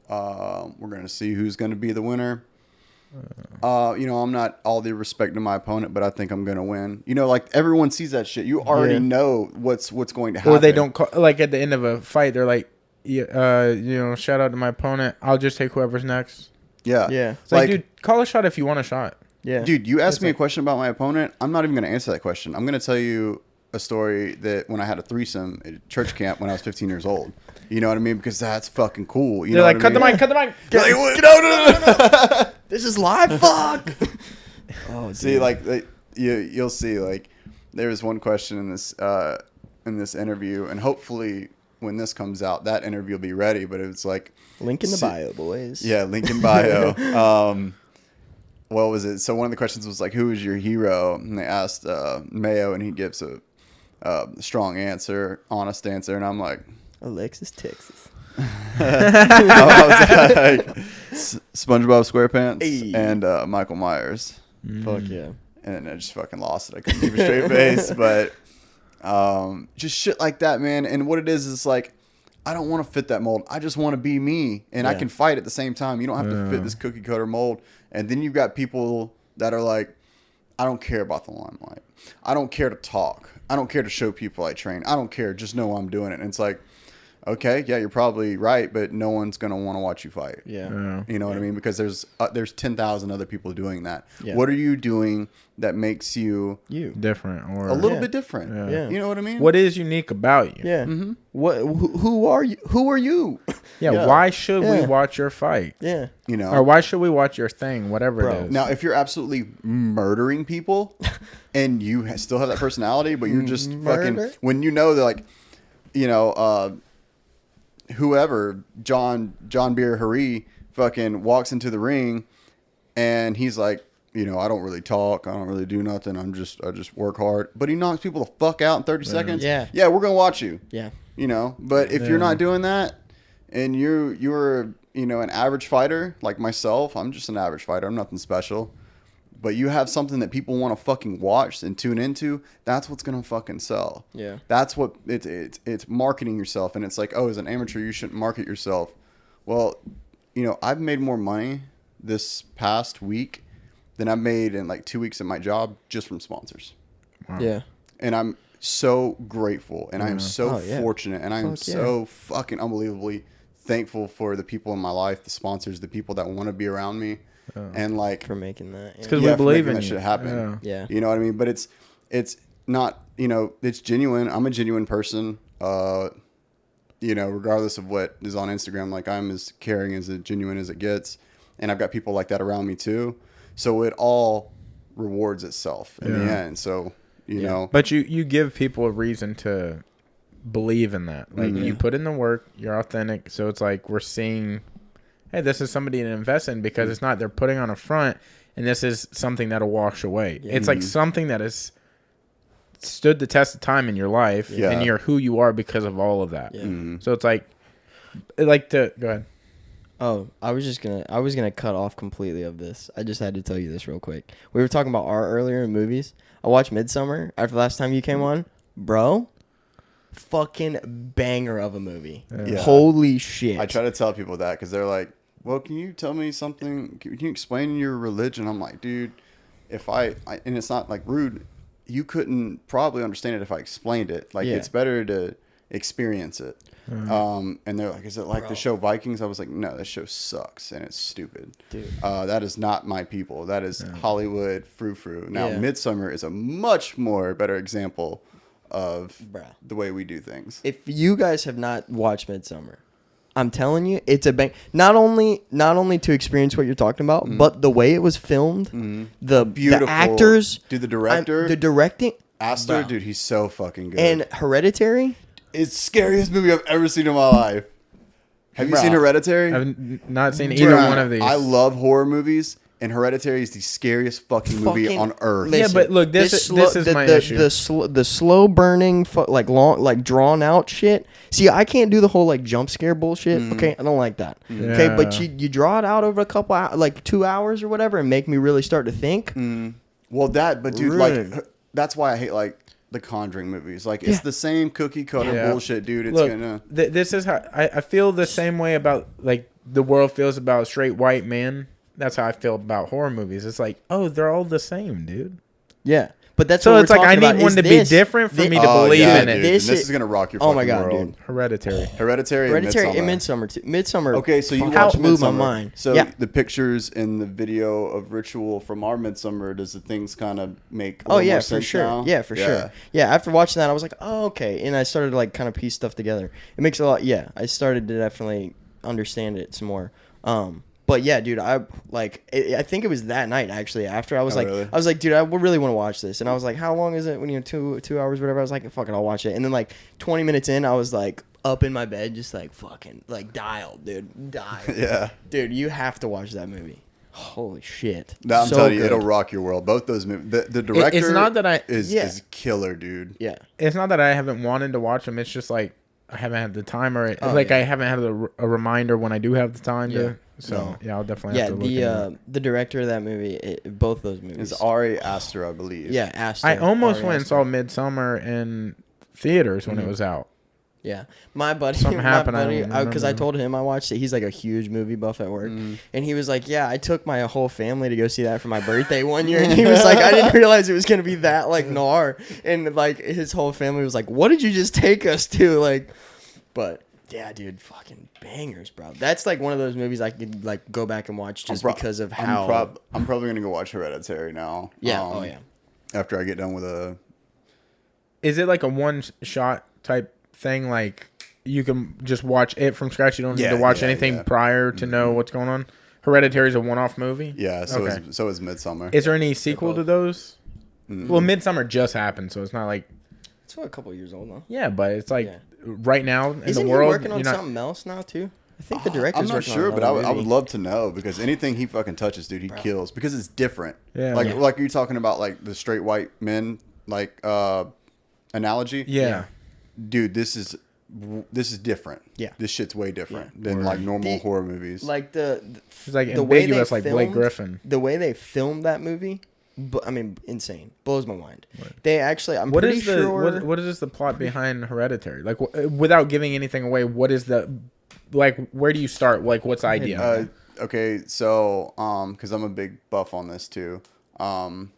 We're going to see who's going to be the winner. You know, I'm not all the respect to my opponent, but I think I'm going to win. You know, like everyone sees that shit. You already know what's going to happen. Or they don't call, like at the end of a fight, they're like, you know, shout out to my opponent. I'll just take whoever's next. Yeah. Yeah. It's like, dude, call a shot if you want a shot. Yeah. Dude, you asked me a question about my opponent. I'm not even going to answer that question. I'm going to tell you a story that when I had a threesome at church camp when I was 15 years old. You know what I mean? Because that's fucking cool. You They're know like, what cut I mean? the mic, cut the mic. No. This is live. Fuck. Oh, See, like you'll see. Like there was one question in this interview, and hopefully when this comes out, that interview will be ready. But it was like Link in the bio, boys. Yeah, link in bio. What was it? So one of the questions was like, "Who is your hero?" And they asked Mayo, and he gives a strong answer, honest answer, and I'm like, Alexis, Texas. I was like, SpongeBob SquarePants and Michael Myers. Fuck yeah. And I just fucking lost it. I couldn't keep a straight face, but just shit like that, man. And what it is like, I don't want to fit that mold. I just want to be me, and I can fight at the same time. You don't have to fit this cookie cutter mold. And then you've got people that are like, I don't care about the limelight. I don't care to talk. I don't care to show people I train. I don't care. Just know I'm doing it. And it's like, okay, yeah, you're probably right, but no one's going to want to watch you fight. Yeah. You know what I mean? Because there's 10,000 other people doing that. Yeah. What are you doing that makes you different or a little bit different? Yeah. You know what I mean? what is unique about you? Yeah. Mm-hmm. What? Who are you? Who are you? Yeah. Why should we watch your fight? Yeah. You know, Or why should we watch your thing? Whatever it is. now if you're absolutely murdering people and you still have that personality, but you're just fucking, when you know they're like, you know, whoever, John Beer Harry fucking walks into the ring and he's like, you know, I don't really talk. I don't really do nothing. I just work hard. But he knocks people the fuck out in 30 seconds. Yeah. Yeah, we're going to watch you. Yeah. You know, but if you're not doing that and you're, you know, an average fighter like myself, I'm just an average fighter. I'm nothing special. But you have something that people want to fucking watch and tune into, that's what's going to fucking sell. Yeah. That's what it's marketing yourself. And it's like, oh, as an amateur, you shouldn't market yourself. Well, you know, I've made more money this past week than I've made in like 2 weeks at my job just from sponsors. Wow. Yeah. And I'm so grateful and I am so fortunate and I am so fucking unbelievably thankful for the people in my life, the sponsors, the people that want to be around me. And like For making that. It's because we believe in that you. shit happen. Yeah. You know what I mean? But it's not, you know, it's genuine. I'm a genuine person. You know, regardless of what is on Instagram, like I'm as caring, as genuine as it gets. And I've got people like that around me too. So it all rewards itself in the end. So, you know. But you give people a reason to believe in that. Like you put in the work, you're authentic. So it's like we're seeing, hey, this is somebody to invest in because it's not they're putting on a front, and this is something that'll wash away. It's like something that has stood the test of time in your life, and you're who you are because of all of that. So it's like to go ahead. Oh, I was gonna cut off completely of this. I just had to tell you this real quick. We were talking about art earlier in movies. I watched Midsummer after the last time you came on, bro. Fucking banger of a movie. Yeah. Holy shit! I try to tell people that because they're like, "Well, can you tell me something? Can you explain your religion?" I'm like, dude, if I and it's not like rude, you couldn't probably understand it if I explained it. Like it's better to experience it. And they're like, is it like the show Vikings? I was like, no, that show sucks and it's stupid. Dude. That is not my people. That is Hollywood frou-frou. Now, Midsummer is a much more better example of the way we do things. If you guys have not watched Midsummer, I'm telling you, it's a bang. Not only to experience what you're talking about, but the way it was filmed, the actors, dude, the director, the directing, Astor, dude, he's so fucking good. And Hereditary. It's the scariest movie I've ever seen in my life. Have you seen Hereditary? I've not seen either one of these. I love horror movies, and Hereditary is the scariest fucking movie on earth. Listen, but look, this is my issue. The slow burning, long, drawn out shit. See, I can't do the whole jump scare bullshit. Okay, I don't like that. Yeah. Okay, but you draw it out over a couple hours, 2 hours or whatever, and make me really start to think. Well, but dude, that's why I hate the Conjuring movies. It's the same cookie cutter bullshit, dude. It's this is how I feel the same way about the world feels about straight white men. That's how I feel about horror movies. It's like, oh, they're all the same, dude. Yeah. But that's so what it's like I need one to be different for me to believe in it. This is gonna rock your fucking world. Dude. Hereditary and Midsummer too. Midsummer. Okay, so you watch blew my mind. So the pictures in the video of Ritual from our Midsummer, does the things kind of make a little more sense now? Yeah, for sure. Yeah, after watching that, I was like, oh, okay, and I started to kind of piece stuff together. It makes a lot. Yeah, I started to definitely understand it some more. But yeah, dude, I think it was that night actually. After I was like, dude, I really want to watch this, and I was like, how long is it? When 2 hours, whatever. I was like, fuck it, I'll watch it. And then 20 minutes in, I was up in my bed, just fucking dialed, dude, dialed. Yeah, dude, you have to watch that movie. Holy shit! No, I'm telling you, it'll rock your world. Both those movies. The director it's not that is killer, dude. Yeah, it's not that I haven't wanted to watch them. It's just I haven't had the time, or I haven't had a reminder when I do have the time to. So I'll definitely have to look into the director of that movie, both those movies, is Ari Aster, I believe. Yeah, Aster. I almost went and saw Midsummer in theaters when it was out. Yeah, my buddy, something happened. Because I told him I watched it. He's a huge movie buff at work, and he was like, "Yeah, I took my whole family to go see that for my birthday one year." And he was like, "I didn't realize it was gonna be that gnar." And his whole family was like, "What did you just take us to?" But. Yeah, dude, fucking bangers, bro. That's one of those movies I could go back and watch just because of how. I'm probably gonna go watch Hereditary now. Yeah. After I get done with Is it a one shot type thing? You can just watch it from scratch. You don't need to watch anything prior to know what's going on. Hereditary is a one-off movie. Yeah. So is Midsummer. Is there any sequel to those? Well, Midsummer just happened, so it's not It's a couple years old now. Yeah, but it's right now in Isn't the world. He working on something else now too? I think the director's I'm not working sure, on but I would love to know because anything he fucking touches, dude, he kills because it's different. Yeah. Like you're talking about the straight white men analogy. Yeah. Dude, this is different. Yeah. This shit's way different than normal horror movies. It's ambiguous Blake Griffin. The way they filmed that movie. Insane. Blows my mind. Right. They actually, what is the plot behind Hereditary? Without giving anything away, what is where do you start? What's the idea? Okay, so, because I'm a big buff on this too,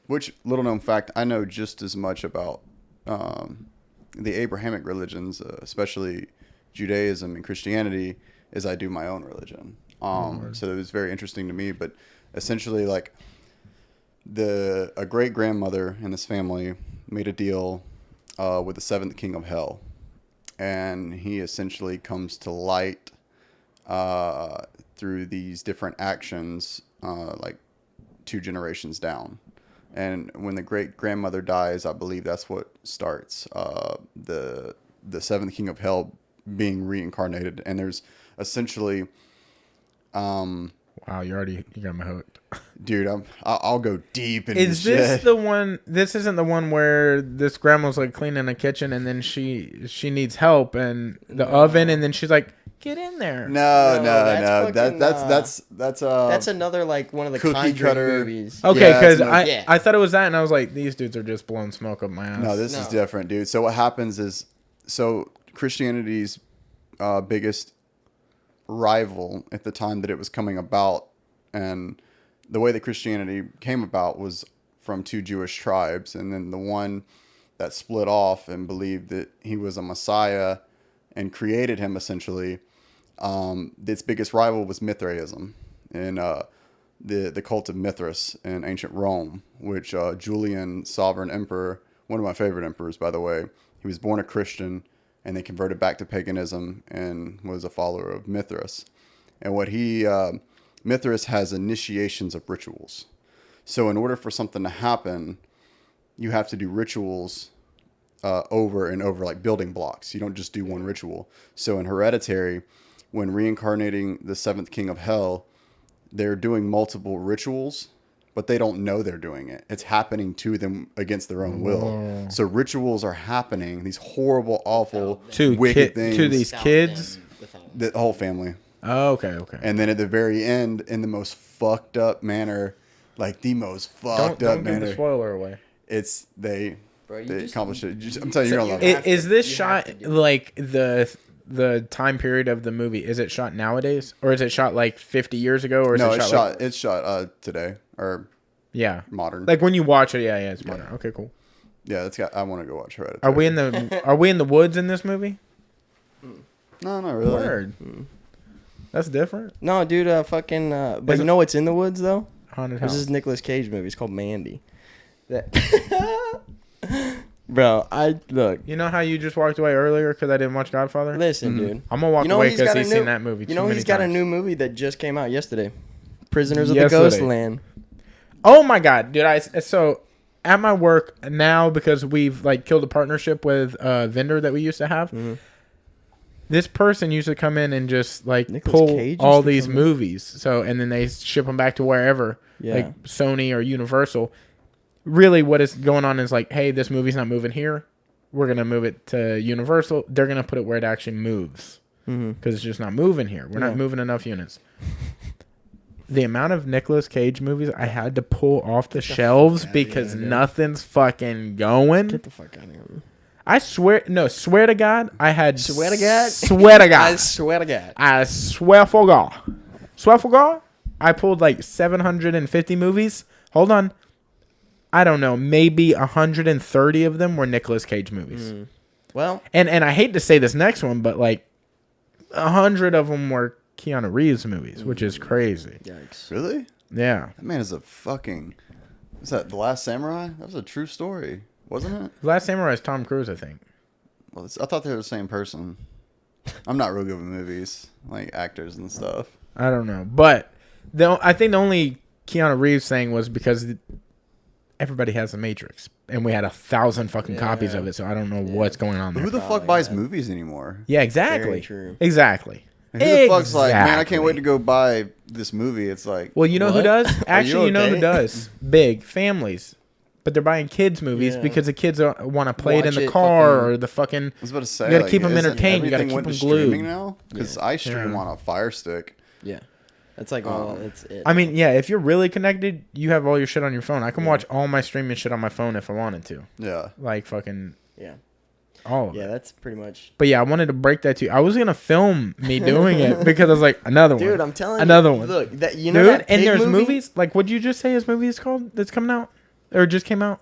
which, little known fact, I know just as much about the Abrahamic religions, especially Judaism and Christianity, as I do my own religion. So it was very interesting to me, but essentially, a great grandmother in this family made a deal with the seventh king of hell, and he essentially comes to light through these different actions 2 generations down. And when the great grandmother dies, I believe that's what starts the the seventh king of hell being reincarnated, and there's essentially Wow, you got me hooked. dude, I'll go deep into Is this this shit. the one? This isn't the one where this grandma's like cleaning a kitchen and then she needs help and the oven and then she's like, get in there. No. That's That's That's another like one of the Cookie Conjuring cutter. movies. Okay, Yeah, because it's I thought it was that and I was like, these dudes are just blowing smoke up my ass. No, this is different, dude. So what happens is, Christianity's biggest rival at the time that it was coming about, and the way that Christianity came about was from two Jewish tribes, and then the one that split off and believed that he was a Messiah and created him essentially. Its biggest rival was Mithraism, and the cult of Mithras in ancient Rome, which Julian, sovereign emperor, one of my favorite emperors, by the way, he was born a Christian and then converted back to paganism and was a follower of Mithras. And Mithras has initiations of rituals. So in order for something to happen, you have to do rituals over and over, like building blocks. You don't just do one ritual. So in Hereditary, when reincarnating the seventh king of hell, they're doing multiple rituals, but they don't know they're doing it. It's happening to them against their own will. So rituals are happening, these horrible, awful, wicked things. To these kids? The whole family. Oh, okay. And then at the very end, in the most fucked up manner, like the most fucked up Don't manner. give the spoiler away. It's they Bro, accomplish it. I'm telling you, you're gonna love it. Is this shot like the time period of the movie? Is it shot nowadays, or is it shot like 50 years ago, or is No, it shot? it's shot today or modern. Like when you watch it, yeah, it's modern. Yeah. Okay, cool. Yeah, I want to go watch Hereditary. Are we in the woods in this movie? No, not really. Word. That's different. No, dude, but you know what's in the woods though? Haunted This house. is Nicolas Cage movie. It's called Mandy. Bro, look. You know how you just walked away earlier because I didn't watch Godfather? Listen, dude. I'm gonna walk away because he's seen that movie. You know he's got a new movie that just came out yesterday. Prisoners of Yesterday. the Ghostland. Oh my god, dude! So at my work now, because we've like killed a partnership with a vendor that we used to have. Mm-hmm. This person used to come in and just like Nicolas pull Cage used all to these come in? movies. So and then they ship them back to wherever, Yeah. like Sony or Universal. Really, what is going on is like, hey, this movie's not moving here. We're gonna move it to Universal. They're gonna put it where it actually moves because it's just not moving here. We're not moving enough units. The amount of Nicolas Cage movies I had to pull off the shelves because nothing's fucking going. Get the fuck out of here. I swear to God, I had Swear to God? Swear to God. I swear to God. I swear for God. Swear for God. I pulled like 750 movies. Hold on. I don't know. Maybe 130 of them were Nicolas Cage movies. Well, And I hate to say this next one, but like 100 of them were Keanu Reeves movies, which is crazy. yikes. Really? Yeah. That man is a fucking. Was that The Last Samurai? That was a true story, wasn't it? Last Samurai is Tom Cruise, I think. Well, I thought they were the same person. I'm not real good with movies, like actors and stuff. I don't know. But I think the only Keanu Reeves thing was because everybody has The Matrix. And we had 1,000 fucking copies of it, so I don't know what's going on there. Who the fuck buys movies anymore? Yeah, exactly. Very true. Exactly. Like, who the fuck's like, man, I can't wait to go buy this movie. It's like, Well, you know who What? does? Actually, you know okay? who does? Big families. But they're buying kids movies Yeah. because the kids want to play it in Watch the it car fucking- or the fucking. I was about to say, You gotta like, keep 'em isn't entertained. You gotta everything keep went 'em to streaming glued. now? Because I stream on a Fire Stick. Yeah. That's like all. That's it. I mean, yeah, if you're really connected, you have all your shit on your phone. I can watch all my streaming shit on my phone if I wanted to. Yeah. Like fucking yeah. all of Yeah, it. that's pretty much. But yeah, I wanted to break that to you. I was gonna film me doing it because I was like, another one. Dude, I'm telling another you. one. Look, that you know Dude, that and pig there's movie? movies like what'd you just say his movie is called that's coming out or just came out?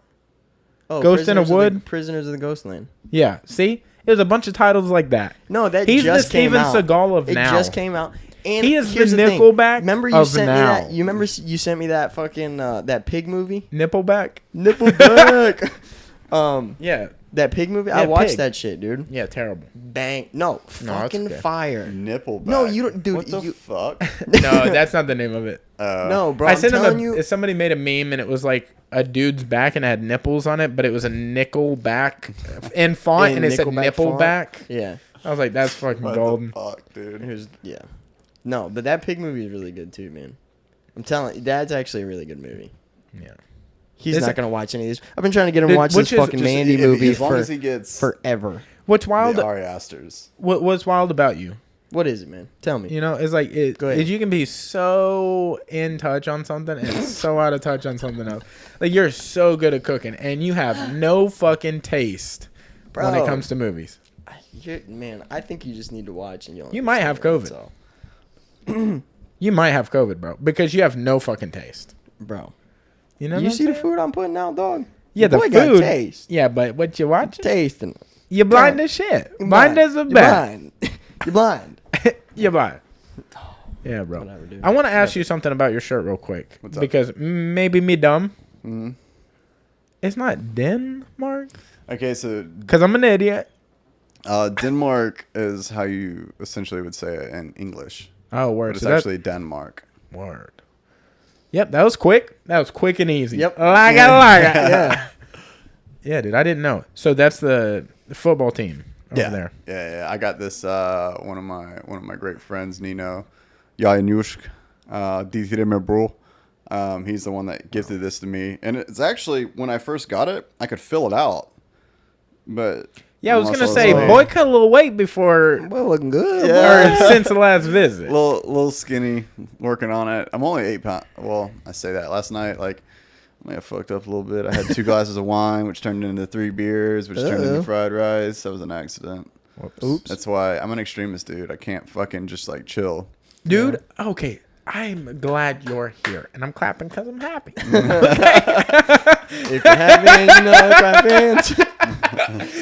Oh, Ghost in a Wood? Prisoners of the Ghostland. Yeah, see, there's a bunch of titles like that. No, that He's just the came Steven out. Seagal of it now. just came out. And He is here's the thing. Nickelback Remember you of sent now. me that? You remember you sent me that fucking that pig movie? Nippleback. Nippleback. Yeah, That pig movie? Yeah, I watched Pig. that shit, dude. Yeah, terrible. Bang. No, it's fucking okay. fire. Nipple back. No, you don't, dude. What the fuck? No, that's not the name of it. No, bro. I I'm sent him telling you. somebody made a meme and it was like a dude's back and it had nipples on it, but it was a nickel back in font and it said Nickelback nipple font. back. Yeah. I was like, that's fucking What golden. the fuck, dude? It was, yeah. No, but that pig movie is really good too, man. I'm telling you, that's actually a really good movie. Yeah. He's Is not it- gonna watch any of these. I've been trying to get him Dude, to watch which this is fucking just- Mandy If- movie as long as he gets forever. What's wild? the Ari Asters. What's wild about you? What is it, man? Tell me. You know, it's like Go ahead. you can be so in touch on something and so out of touch on something else. Like you're so good at cooking and you have no fucking taste when it Bro. comes to movies. Man, I think you just need to watch and you'll. You might have understand, COVID. that's all. You might have COVID, bro, because you have no fucking taste. Bro. You know? You what I'm see the saying? food I'm putting out, dog? Yeah, the Boy got food. taste. Yeah, but what you watching? Tasting. You blind as shit. You're Blind as a You're bat. blind. You're blind. You blind. Yeah, bro. Whatever, dude. I want to ask you something about your shirt real quick. What's up? Because maybe me dumb. Mhm. It's not Denmark? Okay, so Because I'm an idiot. Denmark is how you essentially would say it in English. Oh, But word. it's So that's actually Denmark. word. Yep, that was quick. That was quick and easy. Yep. Like yeah. Yeah, dude, I didn't know. So that's the football team over there. Yeah. I got this. One of my great friends, Nino, Janusz, Dithireme bro. He's the one that gifted this to me, and it's actually when I first got it, I could fill it out, but Yeah, I was unless gonna say, like, boy, cut a little weight before Well, looking good. Yeah. or since the last visit. little skinny, working on it. I'm only 8 pounds. Well, I say that. Last night, like, I may have fucked up a little bit. I had 2 glasses of wine, which turned into 3 beers, which turned into fried rice. That was an accident. Oops. That's why I'm an extremist, dude. I can't fucking just like chill. Dude, okay. I'm glad you're here, and I'm clapping because I'm happy. If you're having, clap hands.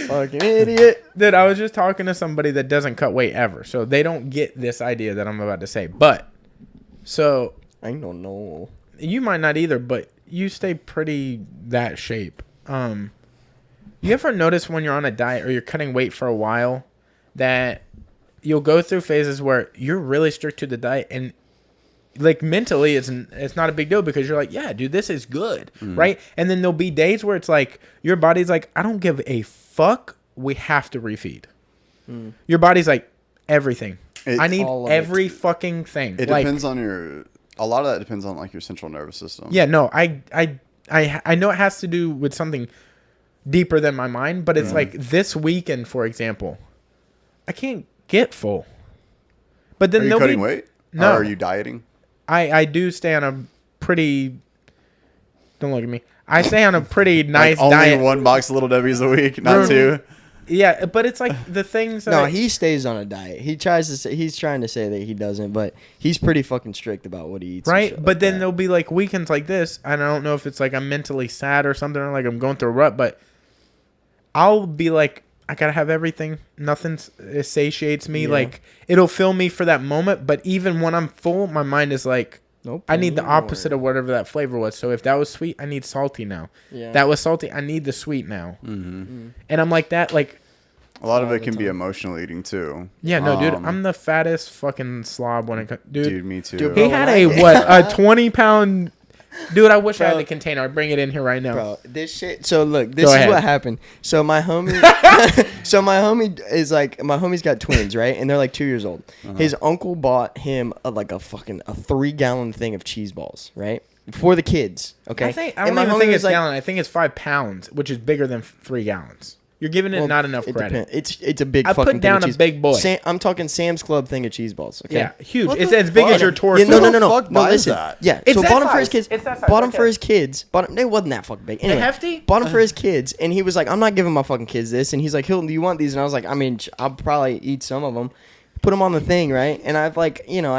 Fucking idiot. Dude, I was just talking to somebody that doesn't cut weight ever, so they don't get this idea that I'm about to say. But, so, I don't know. you might not either, but you stay pretty that shape. You ever notice when you're on a diet or you're cutting weight for a while that you'll go through phases where you're really strict to the diet and like mentally it's not a big deal because you're like, yeah, dude, this is good, right? And then there'll be days where it's like your body's like, I don't give a fuck, we have to refeed. Your body's like, everything. I need all of every fucking thing. It like, depends on a lot of that depends on like your central nervous system. yeah, no, I know it has to do with something deeper than my mind, but it's like this weekend, for example, I can't get full. But then Are you nobody, cutting weight? No. Or are you dieting? I do stay on a pretty. Don't look at me. I stay on a pretty nice Like only diet. 1 box of Little Debbie's a week, not Bro, 2. Yeah, but it's like the things. That No, he stays on a diet. He's trying to say that he doesn't, but he's pretty fucking strict about what he eats. and right. shit But like then that. there'll be like weekends like this, and I don't know if it's like I'm mentally sad or something, or like I'm going through a rut. But I'll be like, I gotta have everything. Nothing satiates me. Yeah. Like it'll fill me for that moment. But even when I'm full, my mind is like, Nope, I need the more. opposite of whatever that flavor was. So if that was sweet, I need salty now. Yeah. That was salty, I need the sweet now. And I'm like that, like, A lot of all it the can be time. emotional eating too. yeah, no, dude, Um, I'm the fattest fucking slob when it comes. Dude, me too. Dude, He bro, had when a 20-pound. Dude, I wish I had Bro. the container. I'd bring it in here right now. Bro, this shit. So look, this Go is ahead. what happened. So my homie, is like, my homie's got twins, right? And they're like 2 years old. His uncle bought him a 3-gallon thing of cheese balls, right? For the kids. Okay. I And don't my even homie think was it's like, gallon. I think it's 5 pounds, which is bigger than 3 gallons. You're giving it well, not enough it credit. depends. It's a big I fucking put down thing a of cheese. big boy. I'm talking Sam's Club thing of cheese balls. Okay. Yeah, huge. What It's the as big as fuck? your torso. Yeah, no. Who the fuck No, buys listen. that? Yeah, It's so that bought him for his size. kids. It's that size, Bought him okay. for his kids. It wasn't that fucking big. Anyway, hefty? Bought him for his kids, and he was like, "I'm not giving my fucking kids this." And he's like, "Hilton, do you want these?" And I was like, "I mean, I'll probably eat some of them." Put them on the thing, right? And I've I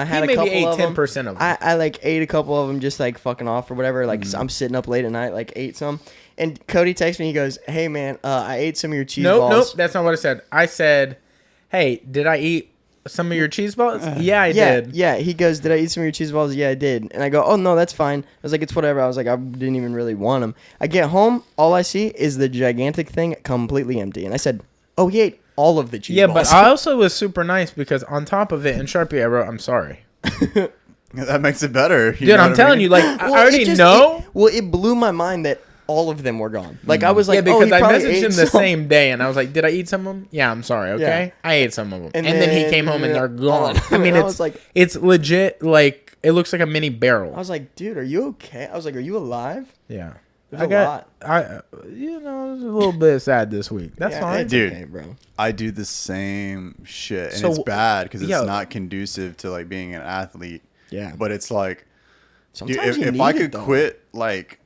had a maybe couple ate of them. 10% of them. I like ate a couple of them just like fucking off or whatever. Like I'm sitting up late at night, like ate some. And Cody texts me. He goes, "Hey man, I ate some of your cheese balls." Nope. That's not what I said. I said, hey, did I eat some of your cheese balls? Yeah, I Yeah, did. yeah. He goes, "Did I eat some of your cheese balls?" Yeah, I did. And I go, "Oh no, that's fine." I was like, "It's whatever." I was like, "I didn't even really want them." I get home, all I see is the gigantic thing completely empty, and I said, "Oh, he ate all of the cheese Yeah, balls." but I also was super nice because on top of it in Sharpie I wrote, "I'm sorry." That makes it better. Dude, I'm telling you, like, I already know. It blew my mind that all of them were gone. Like I was like, Yeah, because he I probably messaged ate him the some. same day, and I was like, "Did I eat some of them?" Yeah, I'm sorry. Okay, I ate some of them, and then he came home and they're gone. I mean, I it's was like, it's legit. Like it looks like a mini barrel. I was like, dude, are you okay? I was like, are you alive? Yeah, There's a lot. I you know, I was a little bit sad this week. That's Yeah, fine, it's Dude. okay, bro. I do the same shit, and So, it's bad because it's yeah. not conducive to like being an athlete. Yeah. But it's like, dude, Sometimes you if need I it, could though. quit like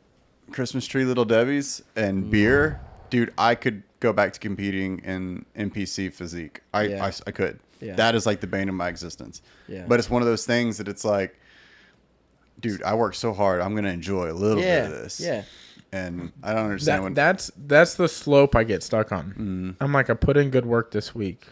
Christmas tree Little Debbie's and beer, dude, I could go back to competing in NPC physique. I could. Yeah. That is like the bane of my existence. Yeah. But it's one of those things that it's like, dude, I work so hard. I'm gonna enjoy a little bit of this. Yeah. And I don't understand when that's the slope I get stuck on. I'm like, I put in good work this week.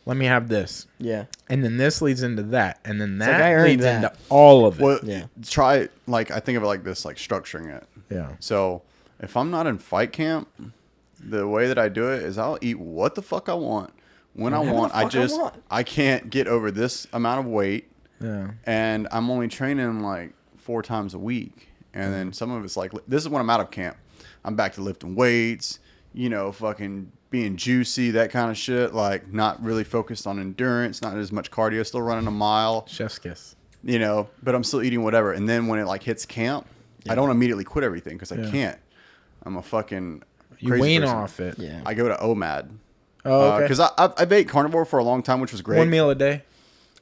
Let me have this, Yeah. and then this leads into that, and then like, that I earned leads that. into all of it. well, Yeah. try like I think of it like this, like structuring it. Yeah. So if I'm not in fight camp, the way that I do it is I'll eat what the fuck I want when I Whatever want. the I fuck I just want. I can't get over this amount of weight, Yeah. and I'm only training like 4 times a week. And then some of it's like this is when I'm out of camp. I'm back to lifting weights, you know, fucking being juicy, that kind of shit. Like not really focused on endurance, not as much cardio, still running a mile, Chef's kiss. you know, but I'm still eating whatever. And then when it like hits camp, I don't immediately quit everything because I Yeah. can't. I'm a fucking You crazy wean person. off it. Yeah. I go to OMAD. Oh, okay. Because I've ate carnivore for a long time, which was great. One meal a day.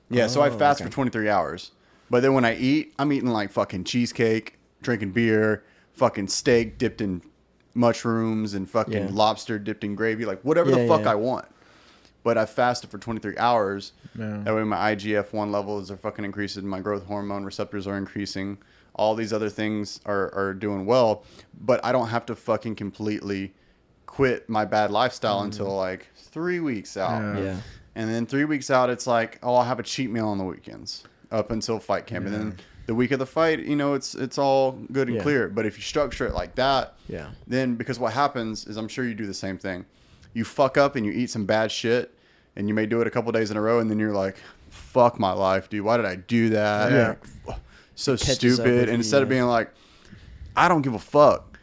Yeah, so I fast okay. for 23 hours. But then when I eat, I'm eating like fucking cheesecake, drinking beer, fucking steak dipped in mushrooms and fucking Yeah. lobster dipped in gravy, like whatever the Yeah, fuck yeah. I want. But I fasted for 23 hours. Yeah. That way my IGF-1 levels are fucking increasing, my growth hormone receptors are increasing. All these other things are doing well, but I don't have to fucking completely quit my bad lifestyle until like 3 weeks out. Yeah. Yeah. And then 3 weeks out, it's like, oh, I'll have a cheat meal on the weekends up until fight camp. And then the week of the fight, you know, it's all good and Yeah. clear. But if you structure it like that, Yeah. then because what happens is I'm sure you do the same thing. You fuck up and you eat some bad shit and you may do it a couple days in a row. And then you're like, fuck my life, dude. Why did I do that? Yeah. So catches up stupid. with And you, instead of yeah. being like, I don't give a fuck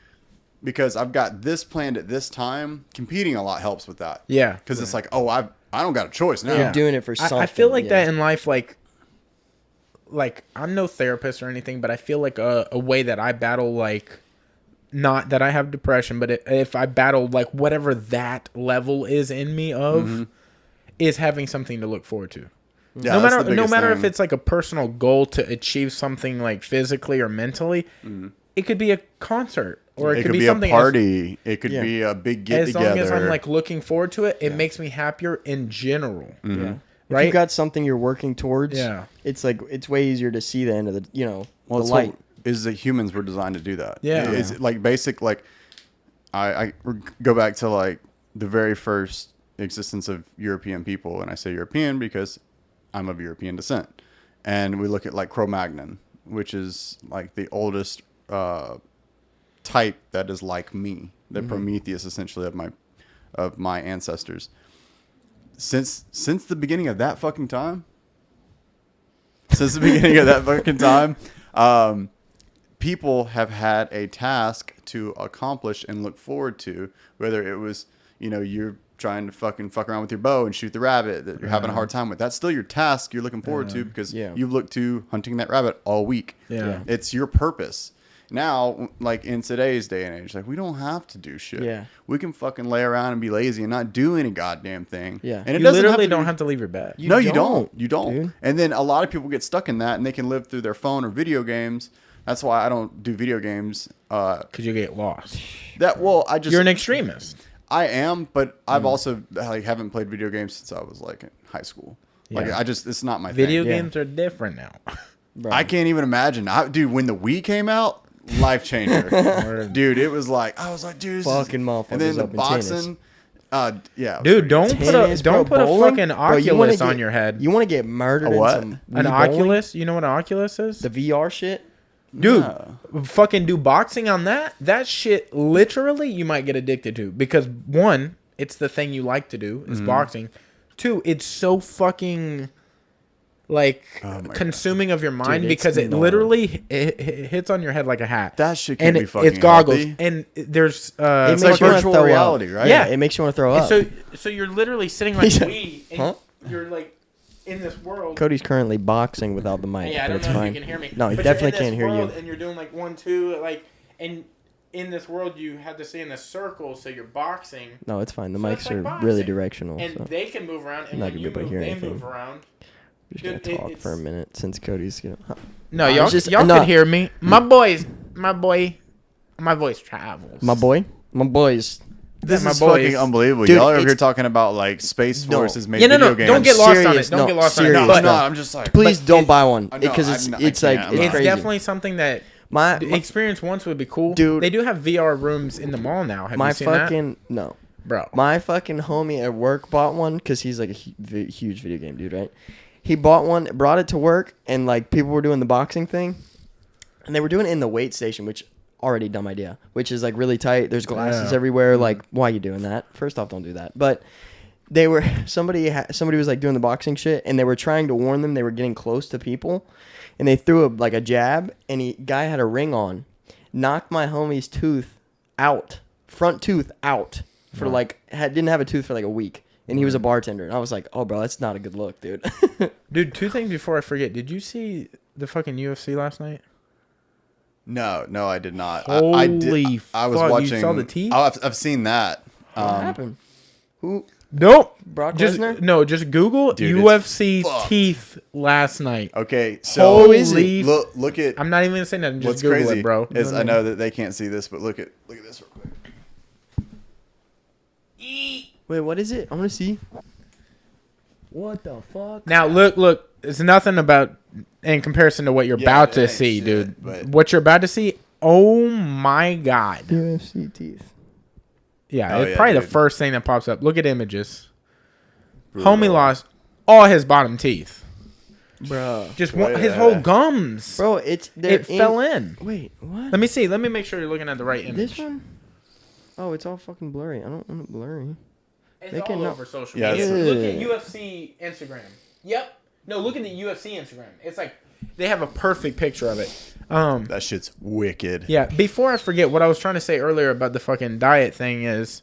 because I've got this planned at this time, competing a lot helps with that. Yeah. Because it's like, oh, I don't got a choice now. You're doing it for something. I feel like yeah. that in life, like I'm no therapist or anything, but I feel like a way that I battle, like, not that I have depression, but if I battle like whatever that level is in me of, is having something to look forward to. Yeah, no that's the matter biggest if thing. it's like a personal goal to achieve something like physically or mentally, it could be a concert or it, It could be a something party. It could Yeah. be a big get as together. long as I'm like looking forward to it, it makes me happier in general. Yeah. If Right? you've got something you're working towards, Yeah. it's like it's way easier to see the end of the well, the it's light. what- is that humans were designed to do that. Yeah. It's like basic, like I go back to like the very first existence of European people. And I say European because I'm of European descent. And we look at like Cro-Magnon, which is like the oldest type that is like me, the Prometheus essentially of my ancestors. Since the beginning of that fucking time, people have had a task to accomplish and look forward to, whether it was, you know, you're trying to fucking fuck around with your bow and shoot the rabbit that you're having a hard time with. That's still your task you're looking forward to because you've looked to hunting that rabbit all week. Yeah. It's your purpose. Now, like in today's day and age, like we don't have to do shit. Yeah. We can fucking lay around and be lazy and not do any goddamn thing. Yeah. And it You doesn't literally to don't be- have to leave your bed. No, you don't. You don't. dude. And then a lot of people get stuck in that and they can live through their phone or video games. That's why I don't do video games. Because you get lost. I just You're an extremist. I am, but I've also like haven't played video games since I was like in high school. Like Yeah. it's not my Video thing. Yeah. games are different now. Bro. I can't even imagine. Dude, when the Wii came out, life changer. Dude, it was like I was like, dude, this is- Fucking motherfuckers And then the up in tennis. boxing, Yeah. Dude, don't put a Tennis, bro, bowling? fucking Bro, you wanna Oculus on get- your head. You want to get murdered A what? in some An Wii bowling? Oculus? You know what an Oculus is? The VR shit? Dude, No. fucking do boxing on that. That shit, literally, you might get addicted to. Because, one, it's the thing you like to do, is boxing. Two, it's so fucking, like, consuming of your mind Dude, it's because it gnarly. literally it hits on your head like a hat. That shit can't and be it's fucking goggles. healthy. And there's... It It's makes like you wanna virtual throw up. reality, right? Yeah. It makes you want to throw And up. so you're literally sitting like we, and Huh? you're, like, in this world... Cody's currently boxing without the mic, Yeah, I but don't it's know fine. if you can hear me. No, he But definitely you're in this can't hear you. world And you're doing like 1, 2, like, and in this world you have to stay in a circle, so you're boxing, No, it's fine. The So it's mics like are boxing. really directional. and So they can move around, and Not when gonna you be able to move, hear they anything. move around. I'm just gonna Dude, talk for a it's- minute since Cody's gonna. No, I y'all, was just- y'all no. could hear me. My voice travels. My boys. This my is boys. fucking unbelievable. Dude, Y'all are over here it's- talking about like Space No. Forces made Yeah, no, video no, games. don't get lost on Serious, it. Don't no, get lost on it. serious, But No, no. I'm just like, Please But don't it- buy one I know, because I it's know, I it's like can't. it's it's crazy. definitely something that my experience once would be cool. Dude. They do have VR rooms in the mall now. Have my you seen fucking no. that? Bro. My fucking homie at work bought one because he's like a huge video game dude, right? He bought one, brought it to work, and like people were doing the boxing thing, and they were doing it in the weight station, which already dumb idea, which is like really tight. There's glasses Yeah. everywhere. Like, why are you doing that? First off, don't do that. But they were somebody was like doing the boxing shit, and they were trying to warn them they were getting close to people, and they threw a jab, and guy had a ring on, knocked my homie's tooth out, front tooth out. For didn't have a tooth for like a week, and he was a bartender, and I was like, "Oh, bro, that's not a good look, dude." Dude, 2 things before I forget. Did you see the fucking UFC last night? no, I did not. Holy I did. I was fuck, you watching. saw the teeth? Oh, I've seen that. What happened? Who? Nope. Brock Just Lesnar? no. Just Google Dude, it's UFC fucked. teeth last night. Okay, so Holy look at I'm not even gonna say nothing. Just what's Google crazy it, bro. is I know that they can't see this, but look at this real quick. Wait, what is it? I want to see. What the fuck? Now look. It's nothing about in comparison to what you're Yeah, about it to ain't see, shit, dude. but- What you're about to see. Oh my god. UFC teeth. Yeah, Oh, it's yeah, probably the dude. first thing that pops up. Look at images. Brutal. Homie lost all his bottom teeth. Bro. Just Right, his yeah. whole gums. Bro, It fell in. Wait, what? Let me see. Let me make sure you're looking at the right image. This one? Oh, it's all fucking blurry. I don't want it blurry. It's They all cannot- over social Yeah, media. it's- Look at UFC Instagram. Yep. No, look at the UFC Instagram. It's like they have a perfect picture of it. That shit's wicked. Yeah. Before I forget, what I was trying to say earlier about the fucking diet thing is,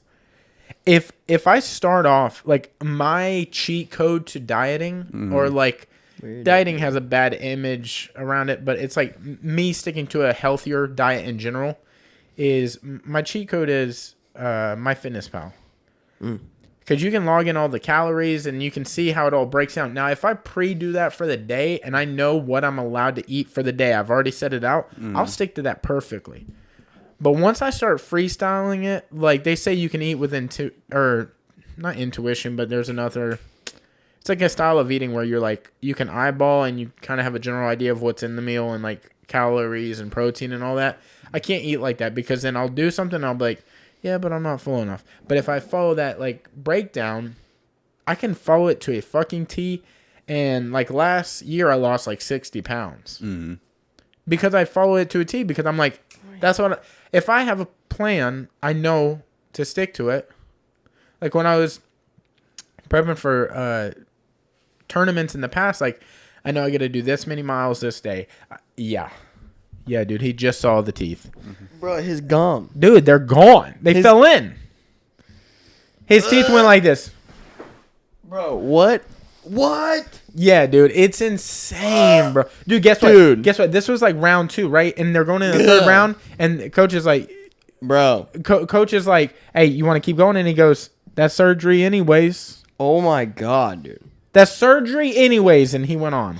if I start off like my cheat code to dieting or like Weird. dieting has a bad image around it, but it's like me sticking to a healthier diet in general is my cheat code is MyFitnessPal. Because you can log in all the calories and you can see how it all breaks down. Now, if I pre-do that for the day and I know what I'm allowed to eat for the day, I've already set it out, I'll stick to that perfectly. But once I start freestyling it, like they say you can eat with not intuition, but there's another, it's like a style of eating where you're like, you can eyeball and you kind of have a general idea of what's in the meal and like calories and protein and all that. I can't eat like that because then I'll do something and I'll be like, yeah, but I'm not full enough. But if I follow that like breakdown, I can follow it to a fucking T. And like last year, I lost like 60 pounds because I follow it to a T. Because I'm like, that's what. If I have a plan, I know to stick to it. Like when I was prepping for tournaments in the past, like I know I got to do this many miles this day. Yeah, dude, he just saw the teeth. Bro, his gum. Dude, they're gone. They fell in. His teeth went like this. Bro, what? What? Yeah, dude, it's insane, bro. Dude, guess what? Dude. Guess what? This was like round 2, right? And they're going into the third round, and coach is like, Bro. coach is like, hey, you want to keep going? And he goes, that's surgery anyways. Oh my god, dude. That's surgery anyways. And he went on.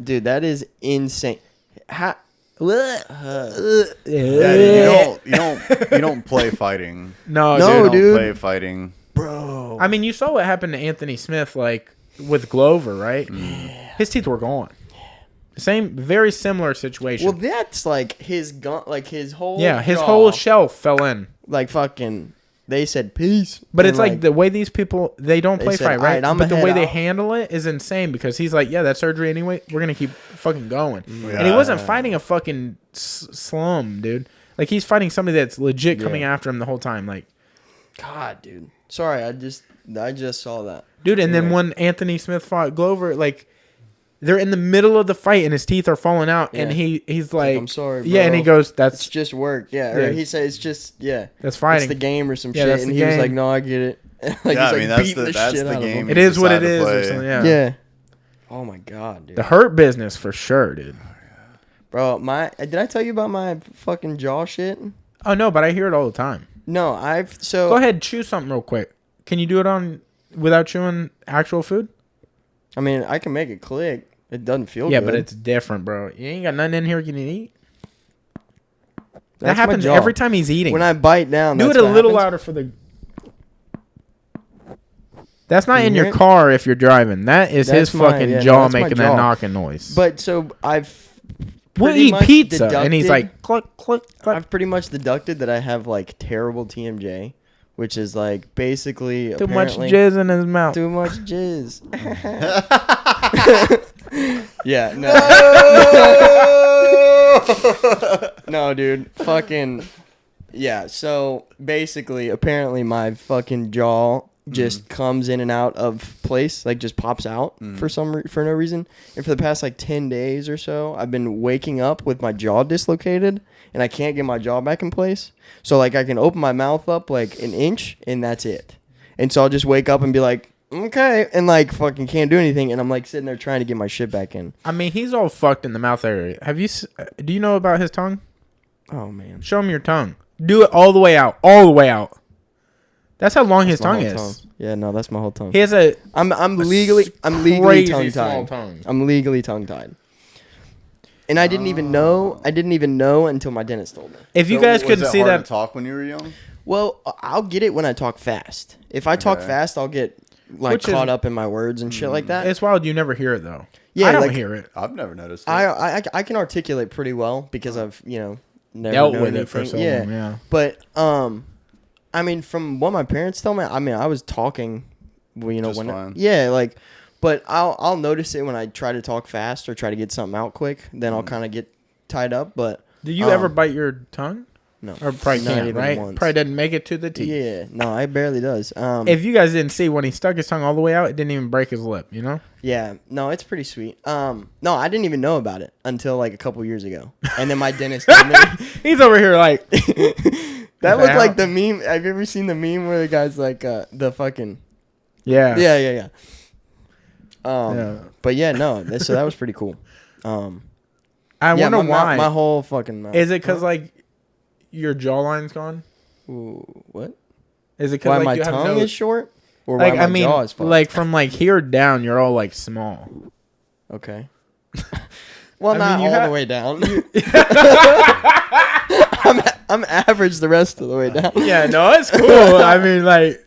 Dude, that is insane. Yeah, you don't play fighting. No, No, dude. You dude. don't play fighting. Bro. I mean, you saw what happened to Anthony Smith, like with Glover, right? His teeth were gone. Same, very similar situation. Well, that's like his gum, like his whole yeah, his jaw, whole shelf fell in. like fucking they said peace. But and it's like the way these people, they don't they play said, fight, "All right? right, I'ma But the head way they out." handle it is insane because he's like, yeah, that surgery anyway, we're going to keep fucking going. Yeah. And he wasn't fighting a fucking slum, dude. Like, he's fighting somebody that's legit coming after him the whole time. Like, God, dude. Sorry, I just saw that. dude, and then when Anthony Smith fought Glover, like, they're in the middle of the fight and his teeth are falling out, and he's like, I'm sorry, bro. Yeah, and he goes, It's that's just work. Yeah. Yeah. Or he said it's just, that's fighting. It's the game or some Yeah, shit. that's And the he was game. like, no, I get it. Like, Yeah, he's I mean, like that's beating the shit out of game. him. It is what it decide to is. Or play. something, yeah. Yeah. Oh my God, dude. The hurt business for sure, dude. Bro, did I tell you about my fucking jaw shit? Oh, no, but I hear it all the time. No, Go ahead, chew something real quick. Can you do it without chewing actual food? I mean, I can make it click. It doesn't feel Yeah, good. but it's different, bro. You ain't got nothing in here you can eat. That That's my happens jaw. every time he's eating. When I bite down, do that's it a what little happens. louder for the. That's not Can you in hear your it? car if you're driving. That is That's his my- fucking yeah, no, jaw that's my making jaw. that knocking noise. But so we'll pretty eat much pizza, and he's deducted- like, click, click, click. I've pretty much deducted that I have like terrible TMJ, which is like basically Too much apparently jizz in his mouth. Too much jizz. Yeah, no. No, dude. Fucking yeah, so basically apparently my fucking jaw just comes in and out of place, like just pops out for no reason. And for the past like 10 days or so, I've been waking up with my jaw dislocated and I can't get my jaw back in place. So like I can open my mouth up like an inch and that's it. And so I'll just wake up and be like, okay, and like fucking can't do anything, and I'm like sitting there trying to get my shit back in. I mean, he's all fucked in the mouth area. Do you know about his tongue? Oh man, Show him your tongue. Do it all the way out. All the way out. That's how long his tongue My is. whole tongue. Yeah, no, that's my whole tongue. He has a I'm legally crazy small tongue tied. tongue. I'm legally tongue tied. And I didn't even know. I didn't even know until my dentist told me. If you guys couldn't see hard that, to talk when you were young? Well, I'll get it when I talk fast. If I talk Okay. fast, I'll get like Which is- caught up in my words and shit like that. it's wild. You never hear it though. Yeah, I don't like- hear it. I've never noticed it. I can articulate pretty well because I've never Dealt known with it for anything. so Yeah. long. Yeah. But I mean, from what my parents tell me, I mean, I was talking, well, Just when fine. yeah, like, but I'll notice it when I try to talk fast or try to get something out quick. Then I'll kind of get tied up. But Do you ever bite your tongue? no, Or probably not can't, even right? once. Probably doesn't make it to the teeth. Yeah, no, it barely does. If you guys didn't see, when he stuck his tongue all the way out, it didn't even break his lip, you know? yeah, no, it's pretty sweet. No, I didn't even know about it until like a couple years ago, and then my dentist told me. He's over here like, That looked Wow. like the meme. Have you ever seen the meme where the guy's like the fucking yeah. yeah. Yeah. But yeah, no. So that was pretty cool. I Yeah, wonder my why. my whole fucking mouth. Is it because, like, your jawline's gone? Ooh, what? Is it because, Why like, my you have tongue no... is short? Or Like, why my I mean, jaw is fucked? like, from, like, here down, you're all, like, small. Okay. Well, I not mean, you all have- the way down. I'm average the rest of the way down. Yeah, no, it's cool. I mean, like...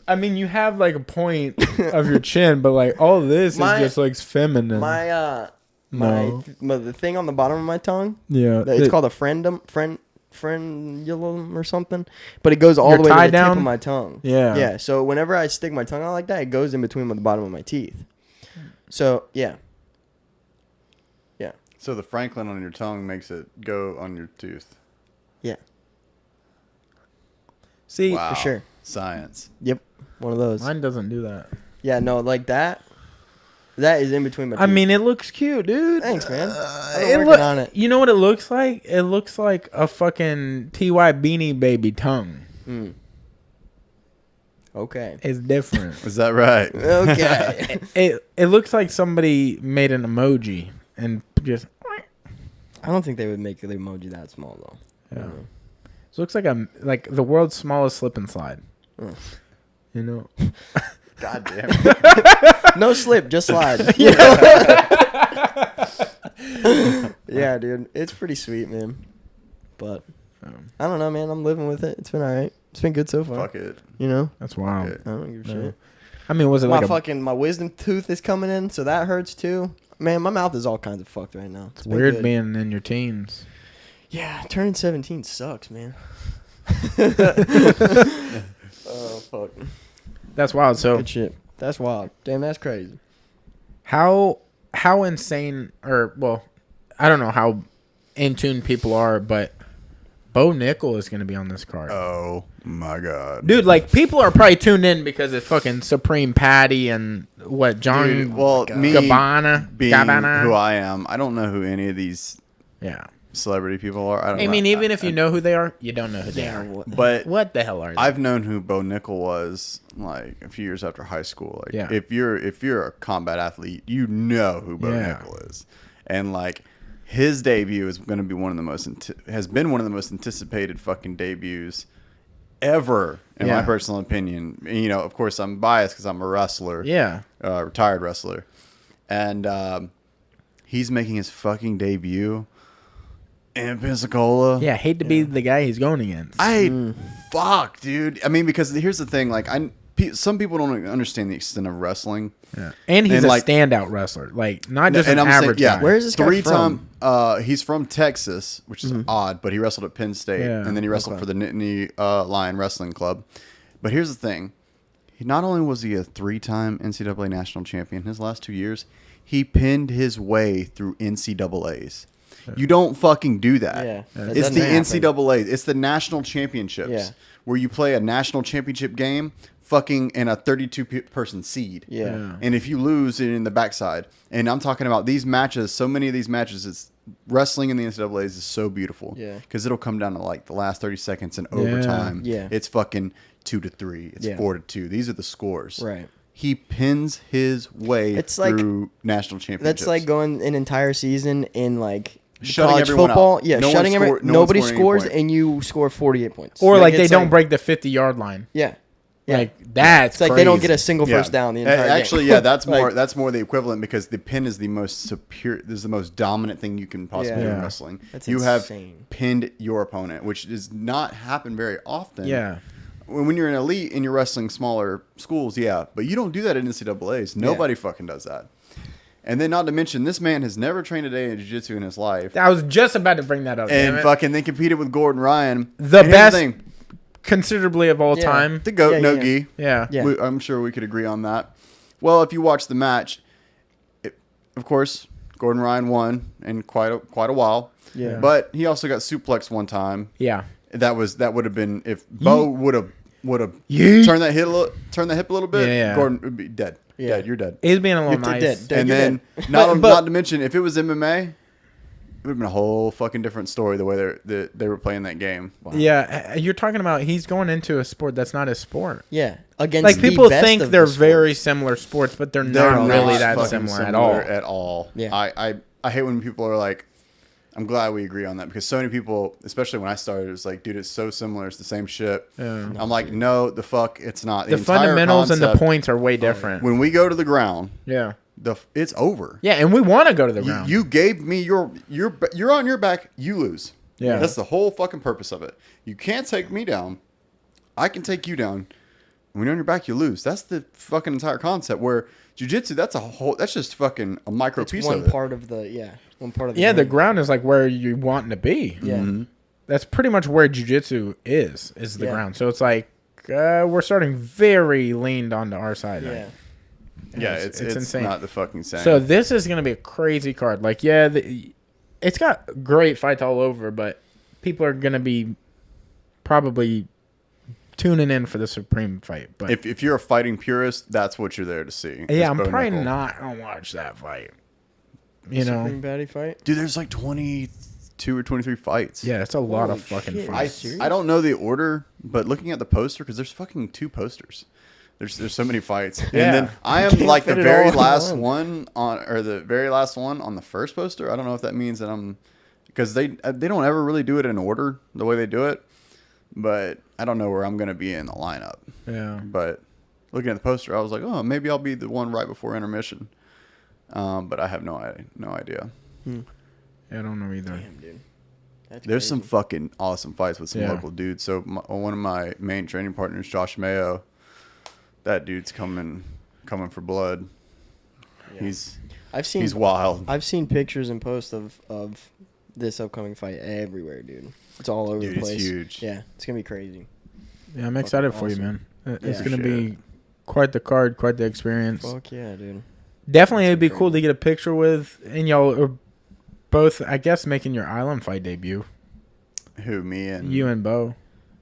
I mean, you have, like, a point of your chin, but, like, all this My- is just, like, feminine. My No. the thing on the bottom of my tongue, Yeah. it's called a frenulum or something, but it goes all Your the way to tie the tip down? of my tongue. Yeah. Yeah. So whenever I stick my tongue out like that, it goes in between the bottom of my teeth. So yeah. So the Franklin on your tongue makes it go on your tooth. Yeah. See, Wow. For sure. Science. Yep. One of those. mine doesn't do that. Yeah. No, like that. That is in between my teeth. I mean, it looks cute, dude. thanks, man. I've It been working look- on it. You know what it looks like? It looks like a fucking TY Beanie Baby tongue. Mm. Okay. It's different. Is that right? Okay. it looks like somebody made an emoji and just... I don't think they would make the emoji that small though. Yeah. It looks like the world's smallest slip and slide. Mm. You know? God damn it. No slip, just slide. Yeah, dude. It's pretty sweet, man. But I don't know, man. I'm living with it. It's been all right. It's been good so far. Fuck it. You know? That's wild. Okay. I don't give a Yeah. shit. I mean, was it My like my wisdom tooth is coming in, so that hurts too. Man, my mouth is all kinds of fucked right now. It's been weird good. being in your teens? Yeah, turning 17 sucks, man. Oh fuck. That's wild. So Good shit. That's wild. Damn, that's crazy. how insane, or well, I don't know how in tune people are, but Bo Nickel is going to be on this card. Oh my god, Dude, like people are probably tuned in because it's fucking Supreme Patty and what John Dude, well, me Gabbana, being Gabbana. who I am, I don't know who any of these Yeah. celebrity people are. I don't I know. mean, even if you know who they are, you don't know who they are. But What the hell are they? I've known who Bo Nickel was like a few years after high school. Like, Yeah. if you're a combat athlete, you know who Bo Nickel is, and like his debut is going to be one of the most has been one of the most anticipated fucking debuts ever, in my personal opinion. And, you know, of course, I'm biased because I'm a wrestler, retired wrestler, and he's making his fucking debut in Pensacola. Yeah, hate to be the guy he's going against. Fuck, dude. I mean, because here's the thing, like some people don't understand the extent of wrestling. Yeah. And he's And, a like, standout wrestler. Like, not just an I'm average saying, guy. Where is this guy from? He's from Texas, which is odd, but he wrestled at Penn State, Yeah, and then he wrestled for the Nittany Lion Wrestling Club. But here's the thing. Not only was he a 3-time NCAA national champion, his last 2 years, he pinned his way through NCAAs. You don't fucking do that. Yeah, that It's the doesn't happen. NCAA. It's the national championships. Yeah. Where you play a national championship game fucking in a 32-person seed. Yeah. And if you lose it in the backside, and I'm talking about these matches, so many of these matches, it's wrestling in the NCAAs is so beautiful. Yeah. Because it'll come down to like the last 30 seconds and overtime. Yeah. It's fucking 2-3. It's 4-2. These are the scores. Right. He pins his way It's like- through national championships. That's like going an entire season in like Shutting college everyone football. out. Yeah, No one shutting score- everyone. no one Nobody scoring any scores, point. and you score 48 points. Or like they it's don't break the 50-yard line. Yeah. Like, that's It's like they don't get a single Yeah. first down the entire game. Actually, yeah, that's Like- more the equivalent, because the pin is the most superior. This is the most dominant thing you can possibly do in Yeah. wrestling. That's you insane. have pinned your opponent, which does not happen very often. Yeah. When you're an elite and you're wrestling smaller schools, yeah, but you don't do that in NCAAs. Nobody fucking does that. And then, not to mention, this man has never trained a day in jiu-jitsu in his life, I was just about to bring that up. damn and it. fucking then competed with Gordon Ryan, The And here's best thing, considerably of all Yeah. time. the goat, Yeah, no yeah. gi. Yeah. Yeah. I'm sure we could agree on that. Well, if you watch the match, of course, Gordon Ryan won in quite a while. Yeah. But he also got suplexed one time. Yeah. That would have been, if Bo would have Yeet. turned that hip a little bit. Yeah. Gordon would be dead. Yeah. Dead. You're dead. He's being a little You're nice. dead. And you're then dead. not to mention, if it was MMA, it would have been a whole fucking different story the way they were playing that game. Yeah, you're talking about he's going into a sport that's not his sport. Yeah. Against Like, the people best think of they're the very sports. similar sports, but they're They're not really not that fucking similar at all. At all. Yeah. I hate when people are like, I'm glad we agree on that, because so many people, especially when I started, it was like, dude, it's so similar. It's the same shit. Yeah. I'm like, no, the fuck, it's not. The entire fundamentals and the concept- points are way different. When we go to the ground, Yeah. it's over. Yeah, and we want to go to the ground. You gave me you're on your back, you lose. Yeah. That's the whole fucking purpose of it. You can't take me down. I can take you down. When you're on your back, you lose. That's the fucking entire concept. Where jiu-jitsu, that's just fucking a micro It's piece one of it. part of the one part of the Yeah, the game. ground is like where you want to be. Yeah. Mm-hmm. That's pretty much where jiu-jitsu is the Yeah. ground. So it's like we're starting very leaned onto our side. Yeah. Right? Yeah, It's it's insane. not the fucking same. So this is going to be a crazy card. Like, yeah, it's got great fights all over, but people are going to be probably tuning in for the Supreme fight. But if you're a fighting purist, that's what you're there to see. yeah, is I'm Bo probably Nickel. not going to watch that fight. You know? Supreme Patty fight. Dude, there's like 22 or 23 fights. Yeah, it's a lot of Holy fucking shit. fights. I don't know the order, but looking at the poster, because there's fucking 2 posters. There's so many fights. Yeah. And then I am can't like the fit it very all in last one. the very last one on the first poster. I don't know if that means that I'm, because they don't ever really do it in order the way they do it, but I don't know where I'm going to be in the lineup. Yeah. But looking at the poster, I was like, oh, maybe I'll be the one right before intermission. But I have no idea. I don't know either. Damn, dude. That's There's some crazy. fucking awesome fights with some Yeah. local dudes. So one of my main training partners, Josh Mayo, that dude's coming for blood. Yeah. He's I've seen wild. I've seen pictures and posts of this upcoming fight everywhere, dude. It's all over the place. It's huge. Yeah, it's gonna be crazy. Yeah, I'm excited for you, awesome. man. It's Yeah. gonna be quite the card, quite the experience. Fuck yeah, dude. Definitely, it'd be cool to get a picture with, and y'all are both, I guess, making your island fight debut. Who, me and You and Bo.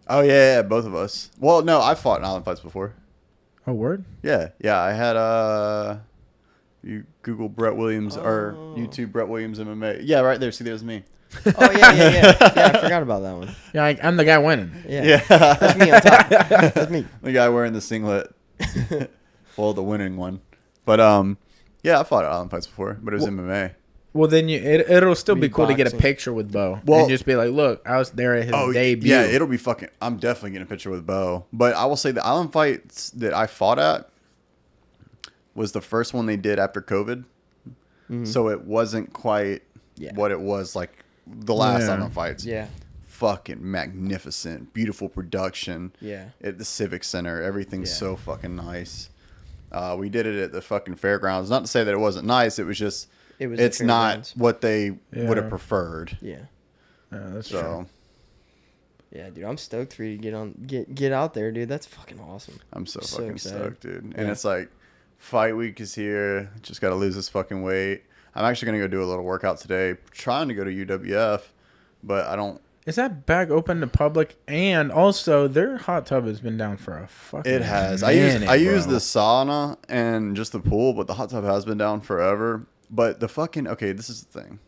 Oh yeah, both of us. Well, no, I fought in island fights before. Oh, word? Yeah. I had you Google Brett Williams or YouTube Brett Williams MMA. Yeah, right there. See, there's me. Oh yeah. Yeah, I forgot about that one. Yeah, I'm the guy winning. Yeah. That's me on top. That's me. The guy wearing the singlet. Well, the winning one. But yeah, I fought at island fights before, but it was MMA. Well, then it'll still be cool to get a Boxing. picture with Bo. Well- and just be like, look, I was there at his debut. Yeah, it'll be fucking. I'm definitely getting a picture with Bo. But I will say the island fights that I fought at was the first one they did after COVID. So it wasn't quite what it was like the last island fights. Yeah. Fucking magnificent, beautiful production. Yeah. At the Civic Center, everything's so fucking nice. We did it at the fucking fairgrounds. Not to say that it wasn't nice. It was just. It's not what they would have preferred. Yeah. That's So. true. Yeah, dude, I'm stoked for you to get out there, dude. That's fucking awesome. I'm so So fucking excited. stoked, dude. And Yeah. it's like, fight week is here. Just got to lose this fucking weight. I'm actually going to go do a little workout today. Trying to go to UWF, but I don't. Is that bag open to public? And also, their hot tub has been down for a fucking It has. minute, I use bro. the sauna and just the pool, but the hot tub has been down forever. But the fucking. Okay, this is the thing.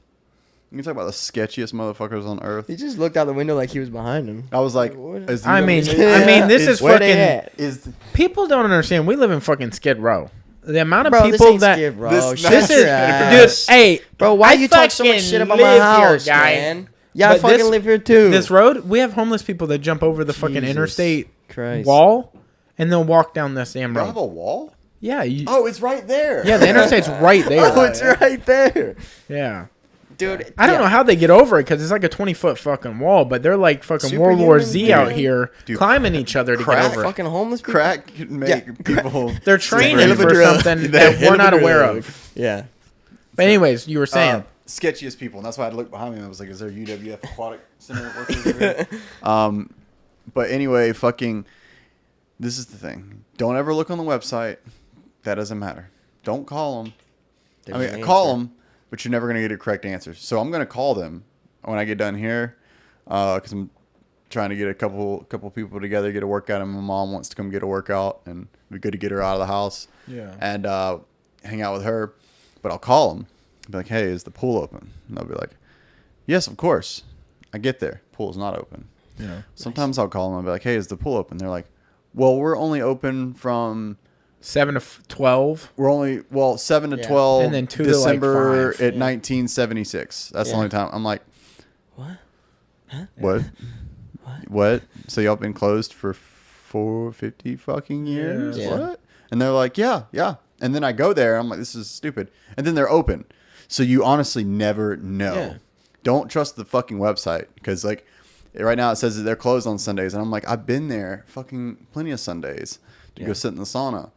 You can talk about the sketchiest motherfuckers on earth. He just looked out the window like he was behind him. I was like, What? is the I mean, UWF this is Where they fucking. at? is People don't understand. We live in fucking Skid Row. The amount of Bro, this people ain't that. Skid Row. this- Shut this your is- ass. Dude, hey. Bro, why I you talk so much fucking shit about my live here, house, guy. man? Yeah, I But fucking this- live here too. This road, we have homeless people that jump over the fucking Jesus interstate Christ. wall and they'll walk down this damn you have road. a wall? Yeah. Oh, it's right there. Yeah, the interstate's right there. Oh, it's right there, Yeah. dude. I don't know how they get over it because it's like a 20-foot fucking wall, but they're like fucking World War Z Superhuman, out man. here Dude, climbing each other to crack get over it. Fucking homeless people. Crack can make people. They're Hell training of a for drug. something The that hell we're of a not aware drug. of. Yeah. But anyways, you were saying. Sketchiest people, and that's why I had to look behind me. I was like, "Is there UWF Aquatic Center workers over here?" But anyway, fucking. This is the thing. Don't ever look on the website. That doesn't matter. Don't call them. There's an Call answer. them, but you're never gonna get a correct answer. So I'm gonna call them when I get done here, because I'm trying to get a couple people together, get a workout, and my mom wants to come get a workout, and it'd be good to get her out of the house. Yeah. And hang out with her. But I'll call them. Be like, hey, is the pool open? And they'll be like, yes, of course. I get there. Pool's not open. Yeah. Sometimes I'll call them and be like, hey, is the pool open? They're like, well, we're only open from 7 to 12. 7 to Yeah. 12 And then 2 to, like, December 5. at 1976. That's the Yeah. only time. I'm like, What? what? What? So y'all been closed for 450 fucking years? Yeah. What? And they're like, yeah. And then I go there. I'm like, this is stupid. And then they're open. So you honestly never know. Yeah. Don't trust the fucking website because like right now it says that they're closed on Sundays, and I'm like, I've been there fucking plenty of Sundays to go sit in the sauna.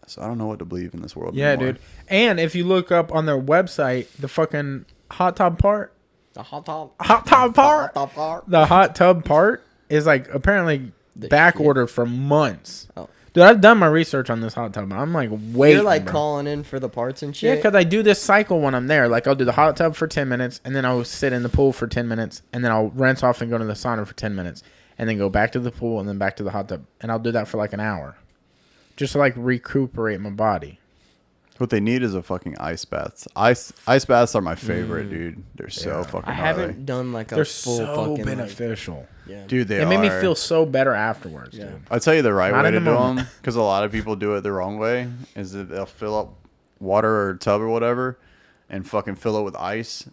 So I don't know what to believe in this world. Yeah, anymore. dude. And if you look up on their website, the fucking hot tub part, The hot top. the hot tub part is like apparently The back shit. ordered for months. Oh. Dude, I've done my research on this hot tub. I'm like, wait. You're like calling in for the parts and Yeah, shit. because I do this cycle when I'm there. Like, I'll do the hot tub for 10 minutes, and then I'll sit in the pool for 10 minutes, and then I'll rinse off and go to the sauna for 10 minutes, and then go back to the pool, and then back to the hot tub. And I'll do that for like an hour. Just to like recuperate my body. What they need is a fucking ice bath. Ice baths are my favorite, dude. They're so fucking. I gnarly. haven't done like a They're full so fucking beneficial. yeah. Dude, they It made me are. feel so better afterwards, Yeah. dude. I'll tell you the right Not way in to the do moment. them because a lot of people do it the wrong way. Is that they'll fill up water or tub or whatever, and fucking fill it with ice,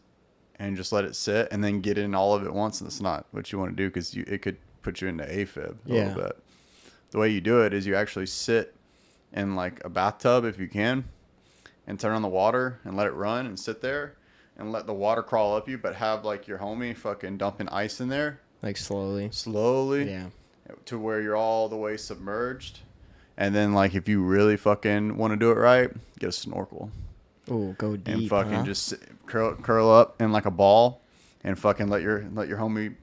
and just let it sit, and then get in all of it once. And it's not what you want to do because it could put you into AFib a Yeah. little bit. The way you do it is you actually sit in like a bathtub if you can, and turn on the water and let it run and sit there, and let the water crawl up you, but have like your homie fucking dumping ice in there Like slowly. slowly Yeah. to where you're all the way submerged. And then like if you really fucking want to do it right, get a snorkel. Oh, go deep. And fucking just curl up in like a ball, and fucking let your homie,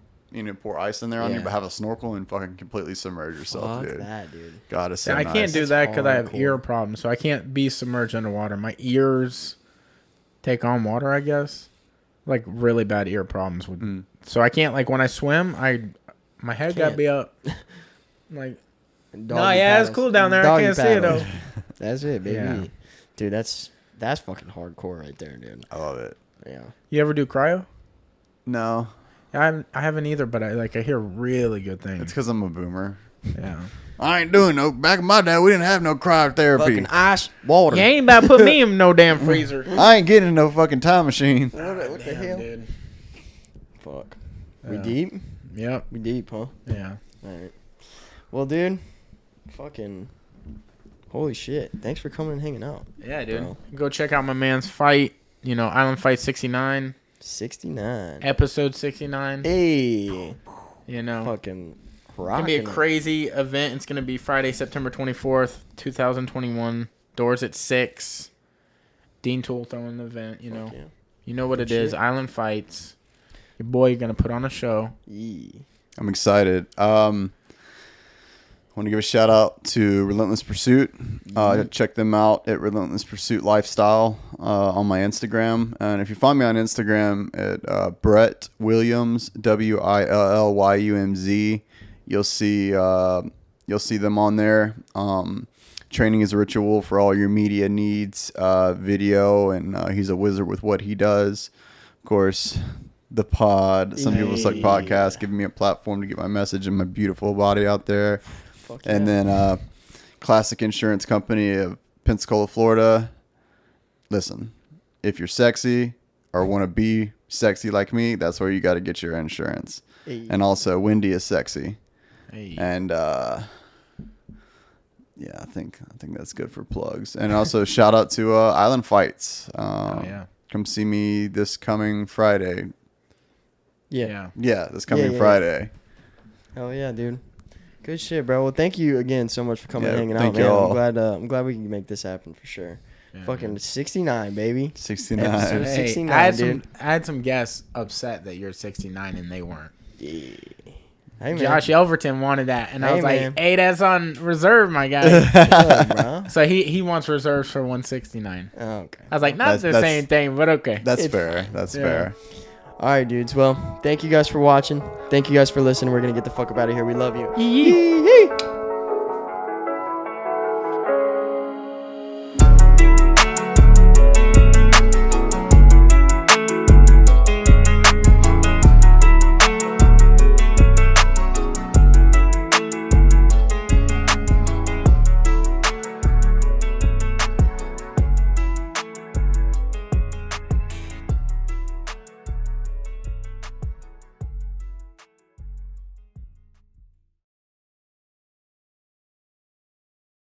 pour ice in there on you, but have a snorkel and fucking completely submerge yourself, Fuck dude. that, dude. God, it's so I nice. can't do that because I have hardcore. ear problems, so I can't be submerged underwater. My ears take on water, I guess. Like really bad ear problems with. So I can't when I swim. My head got to be up. Like, it's cool down there. I can't see it though. That's it, baby. Yeah. Dude, that's fucking hardcore right there, dude. I love it. Yeah. You ever do cryo? No, I haven't either, but I hear really good things. it's because I'm a boomer. Yeah. I ain't doing no. Back in my day, we didn't have no cryotherapy. Fucking ice, water. You ain't about to put me in no damn freezer. I ain't getting in no fucking time machine. What the hell? Dude. Fuck. We Yeah. deep? Yep. We deep, huh? Yeah. Alright. Well, dude, fucking holy shit. Thanks for coming and hanging out. Yeah, dude. Bro. Go check out my man's fight. Island Fight 69, 69. episode 69. Hey. It's Fucking gonna rocking. be a crazy event. It's gonna be Friday, September 24th, 2021. Doors at 6. Dean Tool throwing the event. Yeah. You know what it Shit. is. Island Fights. Your boy gonna put on a show. Yee. I'm excited. I want to give a shout out to Relentless Pursuit. Check them out at Relentless Pursuit Lifestyle on my Instagram. And if you find me on Instagram at Brett Williams, WILLYUMZ, you'll see them on there. Training is a ritual for all your media needs, video, and he's a wizard with what he does. Of course, the pod. Some people suck podcasts, giving me a platform to get my message and my beautiful body out there. Fuck And yeah. then Classic Insurance Company of Pensacola, Florida. Listen, if you're sexy or want to be sexy like me, that's where you got to get your insurance. Hey. And also, Wendy is sexy. Hey. And yeah, I think that's good for plugs. And also, shout out to Island Fights. Yeah. Come see me this coming Friday. Yeah. Yeah, this coming yeah. Friday. Hell yeah, dude. Good shit, bro. Well, thank you again so much for coming and hanging out, thank man. y'all. I'm glad we can make this happen for sure. Yeah, Fucking 69, baby. 69. Episode Hey, 69, I dude. had some guests upset that you're 69 and they weren't. Yeah. Hey, man. Josh Elverton wanted that, and I Hey, was like, man. "Hey, that's on reserve, my guy." Good, bro. So he wants reserves for 169. Oh, okay. I was like, "Not the same thing, but okay." That's It's fair. That's Yeah. fair. All right, dudes. Well, thank you guys for watching. Thank you guys for listening. We're going to get the fuck up out of here. We love you. Yee. Yee.